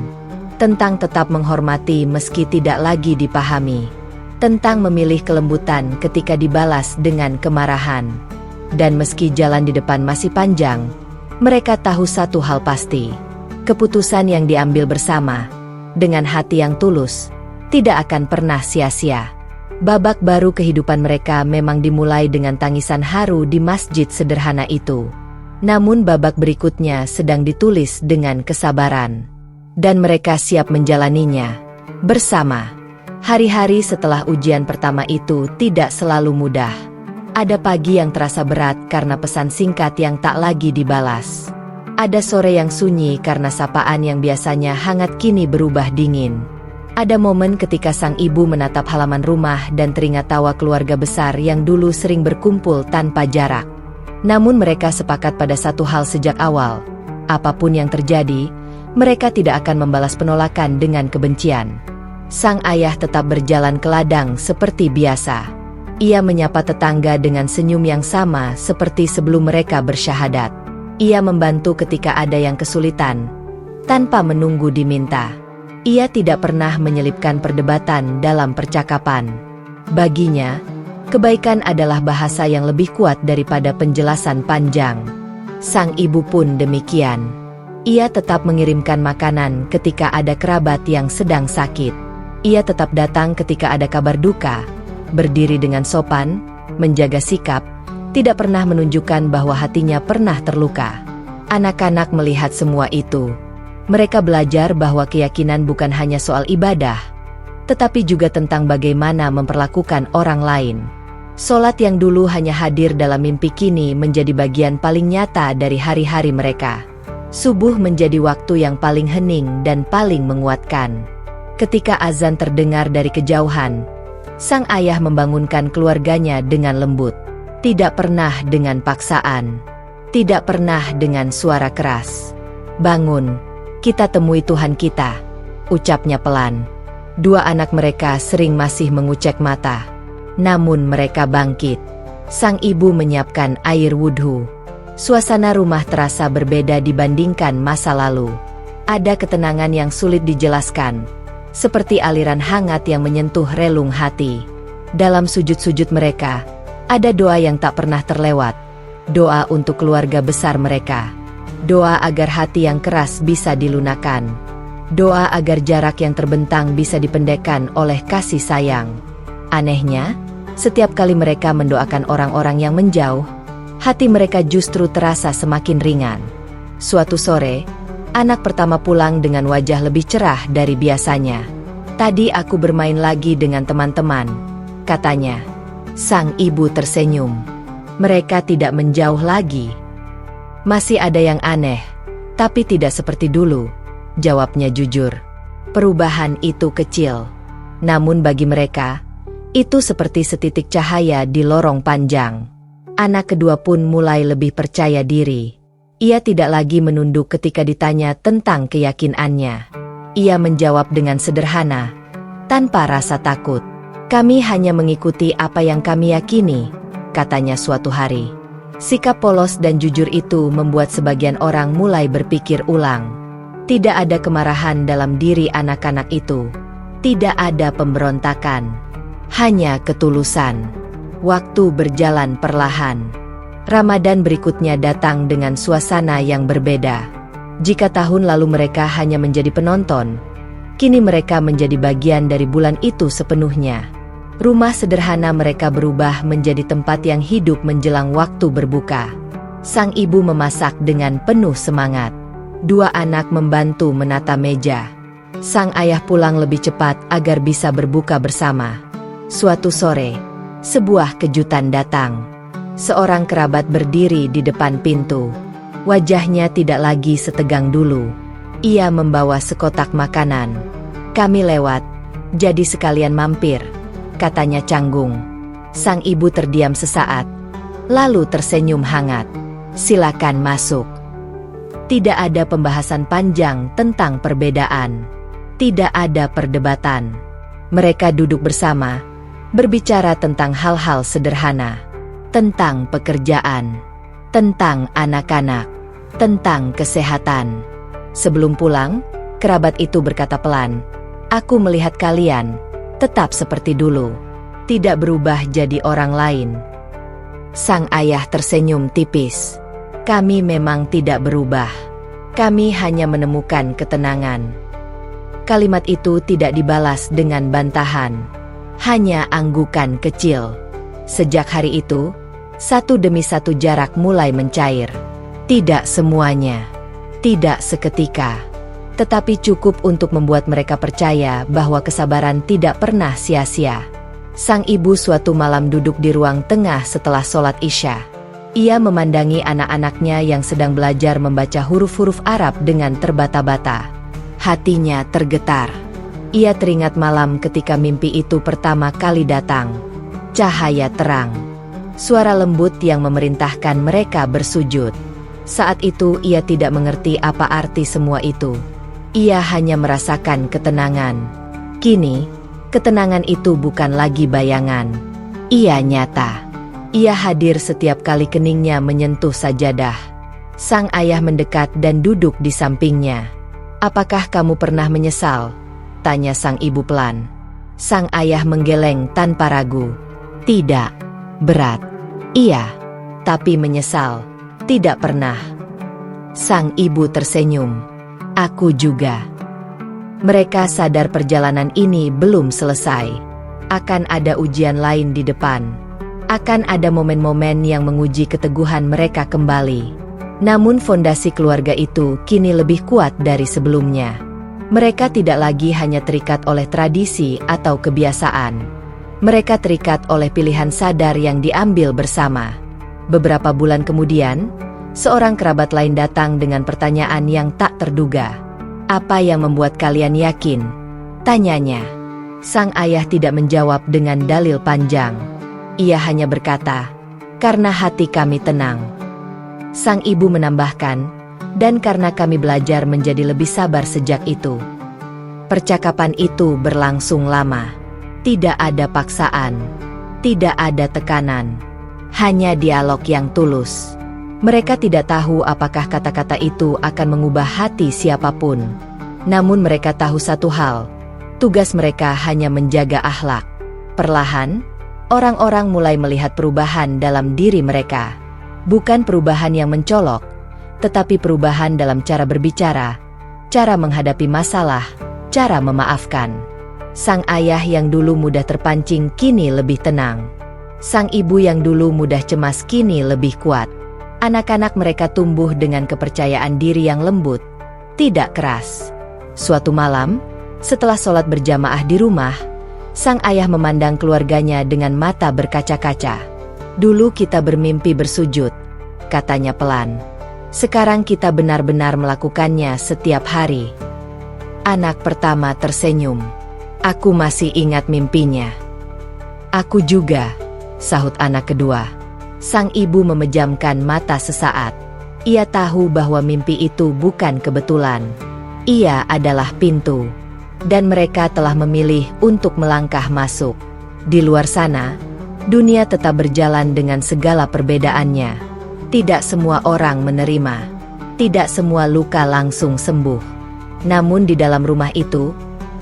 Tentang tetap menghormati meski tidak lagi dipahami. Tentang memilih kelembutan ketika dibalas dengan kemarahan. Dan meski jalan di depan masih panjang, mereka tahu satu hal pasti. Keputusan yang diambil bersama, dengan hati yang tulus, tidak akan pernah sia-sia. Babak baru kehidupan mereka memang dimulai dengan tangisan haru di masjid sederhana itu. Namun babak berikutnya sedang ditulis dengan kesabaran. Dan mereka siap menjalaninya bersama. Hari-hari setelah ujian pertama itu tidak selalu mudah. Ada pagi yang terasa berat karena pesan singkat yang tak lagi dibalas. Ada sore yang sunyi karena sapaan yang biasanya hangat kini berubah dingin. Ada momen ketika sang ibu menatap halaman rumah dan teringat tawa keluarga besar yang dulu sering berkumpul tanpa jarak. Namun mereka sepakat pada satu hal sejak awal. Apapun yang terjadi, mereka tidak akan membalas penolakan dengan kebencian. Sang ayah tetap berjalan ke ladang seperti biasa. Ia menyapa tetangga dengan senyum yang sama seperti sebelum mereka bersyahadat. Ia membantu ketika ada yang kesulitan, tanpa menunggu diminta. Ia tidak pernah menyelipkan perdebatan dalam percakapan. Baginya, kebaikan adalah bahasa yang lebih kuat daripada penjelasan panjang. Sang ibu pun demikian. Ia tetap mengirimkan makanan ketika ada kerabat yang sedang sakit. Ia tetap datang ketika ada kabar duka, berdiri dengan sopan, menjaga sikap, tidak pernah menunjukkan bahwa hatinya pernah terluka. Anak-anak melihat semua itu. Mereka belajar bahwa keyakinan bukan hanya soal ibadah, tetapi juga tentang bagaimana memperlakukan orang lain. Solat yang dulu hanya hadir dalam mimpi kini menjadi bagian paling nyata dari hari-hari mereka. Subuh menjadi waktu yang paling hening dan paling menguatkan. Ketika azan terdengar dari kejauhan, sang ayah membangunkan keluarganya dengan lembut. Tidak pernah dengan paksaan. Tidak pernah dengan suara keras. "Bangun, kita temui Tuhan kita," ucapnya pelan. Dua anak mereka sering masih mengucek mata. Namun mereka bangkit. Sang ibu menyiapkan air wudhu. Suasana rumah terasa berbeda dibandingkan masa lalu. Ada ketenangan yang sulit dijelaskan, seperti aliran hangat yang menyentuh relung hati. Dalam sujud-sujud mereka, ada doa yang tak pernah terlewat. Doa untuk keluarga besar mereka. Doa agar hati yang keras bisa dilunakan. Doa agar jarak yang terbentang bisa dipendekkan oleh kasih sayang. Anehnya, setiap kali mereka mendoakan orang-orang yang menjauh, hati mereka justru terasa semakin ringan. Suatu sore, anak pertama pulang dengan wajah lebih cerah dari biasanya. "Tadi aku bermain lagi dengan teman-teman," katanya. Sang ibu tersenyum. "Mereka tidak menjauh lagi." "Masih ada yang aneh, tapi tidak seperti dulu," jawabnya jujur. Perubahan itu kecil, namun bagi mereka, itu seperti setitik cahaya di lorong panjang. Anak kedua pun mulai lebih percaya diri. Ia tidak lagi menunduk ketika ditanya tentang keyakinannya. Ia menjawab dengan sederhana, tanpa rasa takut. "Kami hanya mengikuti apa yang kami yakini," katanya suatu hari. Sikap polos dan jujur itu membuat sebagian orang mulai berpikir ulang. Tidak ada kemarahan dalam diri anak-anak itu. Tidak ada pemberontakan. Hanya ketulusan. Waktu berjalan perlahan. Ramadan berikutnya datang dengan suasana yang berbeda. Jika tahun lalu mereka hanya menjadi penonton, kini mereka menjadi bagian dari bulan itu sepenuhnya. Rumah sederhana mereka berubah menjadi tempat yang hidup menjelang waktu berbuka. Sang ibu memasak dengan penuh semangat. Dua anak membantu menata meja. Sang ayah pulang lebih cepat agar bisa berbuka bersama. Suatu sore, sebuah kejutan datang. Seorang kerabat berdiri di depan pintu. Wajahnya tidak lagi setegang dulu. Ia membawa sekotak makanan. "Kami lewat, jadi sekalian mampir," katanya canggung. Sang ibu terdiam sesaat, lalu tersenyum hangat. "Silakan masuk." Tidak ada pembahasan panjang tentang perbedaan. Tidak ada perdebatan. Mereka duduk bersama, berbicara tentang hal-hal sederhana. Tentang pekerjaan, tentang anak-anak, tentang kesehatan. Sebelum pulang, kerabat itu berkata pelan, "Aku melihat kalian tetap seperti dulu, tidak berubah jadi orang lain." Sang ayah tersenyum tipis. "Kami memang tidak berubah. Kami hanya menemukan ketenangan." Kalimat itu tidak dibalas dengan bantahan, hanya anggukan kecil. Sejak hari itu, satu demi satu jarak mulai mencair. Tidak semuanya, tidak seketika, tetapi cukup untuk membuat mereka percaya bahwa kesabaran tidak pernah sia-sia. Sang ibu suatu malam duduk di ruang tengah setelah sholat Isya. Ia memandangi anak-anaknya yang sedang belajar membaca huruf-huruf Arab dengan terbata-bata. Hatinya tergetar. Ia teringat malam ketika mimpi itu pertama kali datang. Cahaya terang. Suara lembut yang memerintahkan mereka bersujud. Saat itu ia tidak mengerti apa arti semua itu. Ia hanya merasakan ketenangan. Kini, ketenangan itu bukan lagi bayangan. Ia nyata. Ia hadir setiap kali keningnya menyentuh sajadah. Sang ayah mendekat dan duduk di sampingnya. "Apakah kamu pernah menyesal?" tanya sang ibu pelan. Sang ayah menggeleng tanpa ragu. "Tidak." "Berat." "Iya." "Tapi menyesal?" "Tidak pernah." Sang ibu tersenyum. "Aku juga." Mereka sadar perjalanan ini belum selesai. Akan ada ujian lain di depan. Akan ada momen-momen yang menguji keteguhan mereka kembali. Namun fondasi keluarga itu kini lebih kuat dari sebelumnya. Mereka tidak lagi hanya terikat oleh tradisi atau kebiasaan. Mereka terikat oleh pilihan sadar yang diambil bersama. Beberapa bulan kemudian, seorang kerabat lain datang dengan pertanyaan yang tak terduga. "Apa yang membuat kalian yakin?" tanyanya. Sang ayah tidak menjawab dengan dalil panjang. Ia hanya berkata, "Karena hati kami tenang." Sang ibu menambahkan, "Dan karena kami belajar menjadi lebih sabar sejak itu." Percakapan itu berlangsung lama. Tidak ada paksaan, tidak ada tekanan, hanya dialog yang tulus. Mereka tidak tahu apakah kata-kata itu akan mengubah hati siapapun. Namun mereka tahu satu hal, tugas mereka hanya menjaga akhlak. Perlahan, orang-orang mulai melihat perubahan dalam diri mereka. Bukan perubahan yang mencolok, tetapi perubahan dalam cara berbicara, cara menghadapi masalah, cara memaafkan. Sang ayah yang dulu mudah terpancing kini lebih tenang. Sang ibu yang dulu mudah cemas kini lebih kuat. Anak-anak mereka tumbuh dengan kepercayaan diri yang lembut, tidak keras. Suatu malam, setelah sholat berjamaah di rumah, sang ayah memandang keluarganya dengan mata berkaca-kaca. "Dulu kita bermimpi bersujud," katanya pelan. "Sekarang kita benar-benar melakukannya setiap hari." Anak pertama tersenyum. "Aku masih ingat mimpinya." "Aku juga," sahut anak kedua. Sang ibu memejamkan mata sesaat. Ia tahu bahwa mimpi itu bukan kebetulan. Ia adalah pintu. Dan mereka telah memilih untuk melangkah masuk. Di luar sana, dunia tetap berjalan dengan segala perbedaannya. Tidak semua orang menerima. Tidak semua luka langsung sembuh. Namun di dalam rumah itu,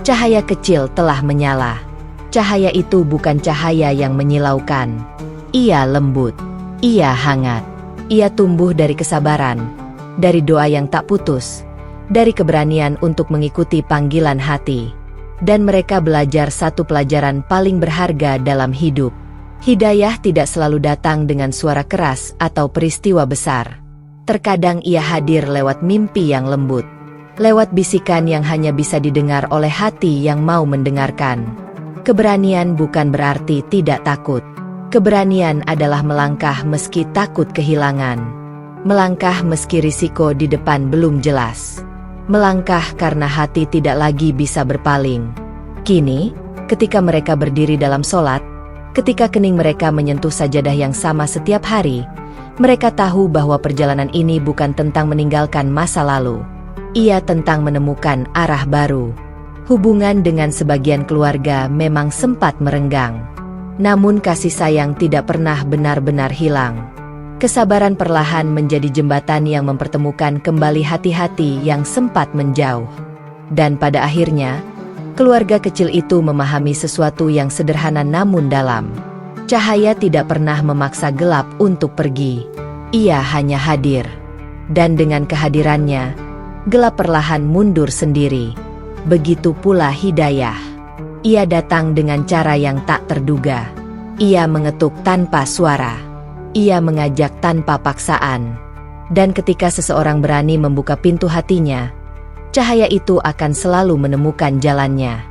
cahaya kecil telah menyala. Cahaya itu bukan cahaya yang menyilaukan. Ia lembut. Ia hangat. Ia tumbuh dari kesabaran, dari doa yang tak putus, dari keberanian untuk mengikuti panggilan hati. Dan mereka belajar satu pelajaran paling berharga dalam hidup. Hidayah tidak selalu datang dengan suara keras atau peristiwa besar. Terkadang ia hadir lewat mimpi yang lembut. Lewat bisikan yang hanya bisa didengar oleh hati yang mau mendengarkan. Keberanian bukan berarti tidak takut. Keberanian adalah melangkah meski takut kehilangan. Melangkah meski risiko di depan belum jelas. Melangkah karena hati tidak lagi bisa berpaling. Kini, ketika mereka berdiri dalam sholat, ketika kening mereka menyentuh sajadah yang sama setiap hari, mereka tahu bahwa perjalanan ini bukan tentang meninggalkan masa lalu. Ia tentang menemukan arah baru. Hubungan dengan sebagian keluarga memang sempat merenggang. Namun kasih sayang tidak pernah benar-benar hilang. Kesabaran perlahan menjadi jembatan yang mempertemukan kembali hati-hati yang sempat menjauh. Dan pada akhirnya, keluarga kecil itu memahami sesuatu yang sederhana namun dalam. Cahaya tidak pernah memaksa gelap untuk pergi. Ia hanya hadir. Dan dengan kehadirannya, gelap perlahan mundur sendiri. Begitu pula hidayah. Ia datang dengan cara yang tak terduga. Ia mengetuk tanpa suara. Ia mengajak tanpa paksaan. Dan ketika seseorang berani membuka pintu hatinya, cahaya itu akan selalu menemukan jalannya.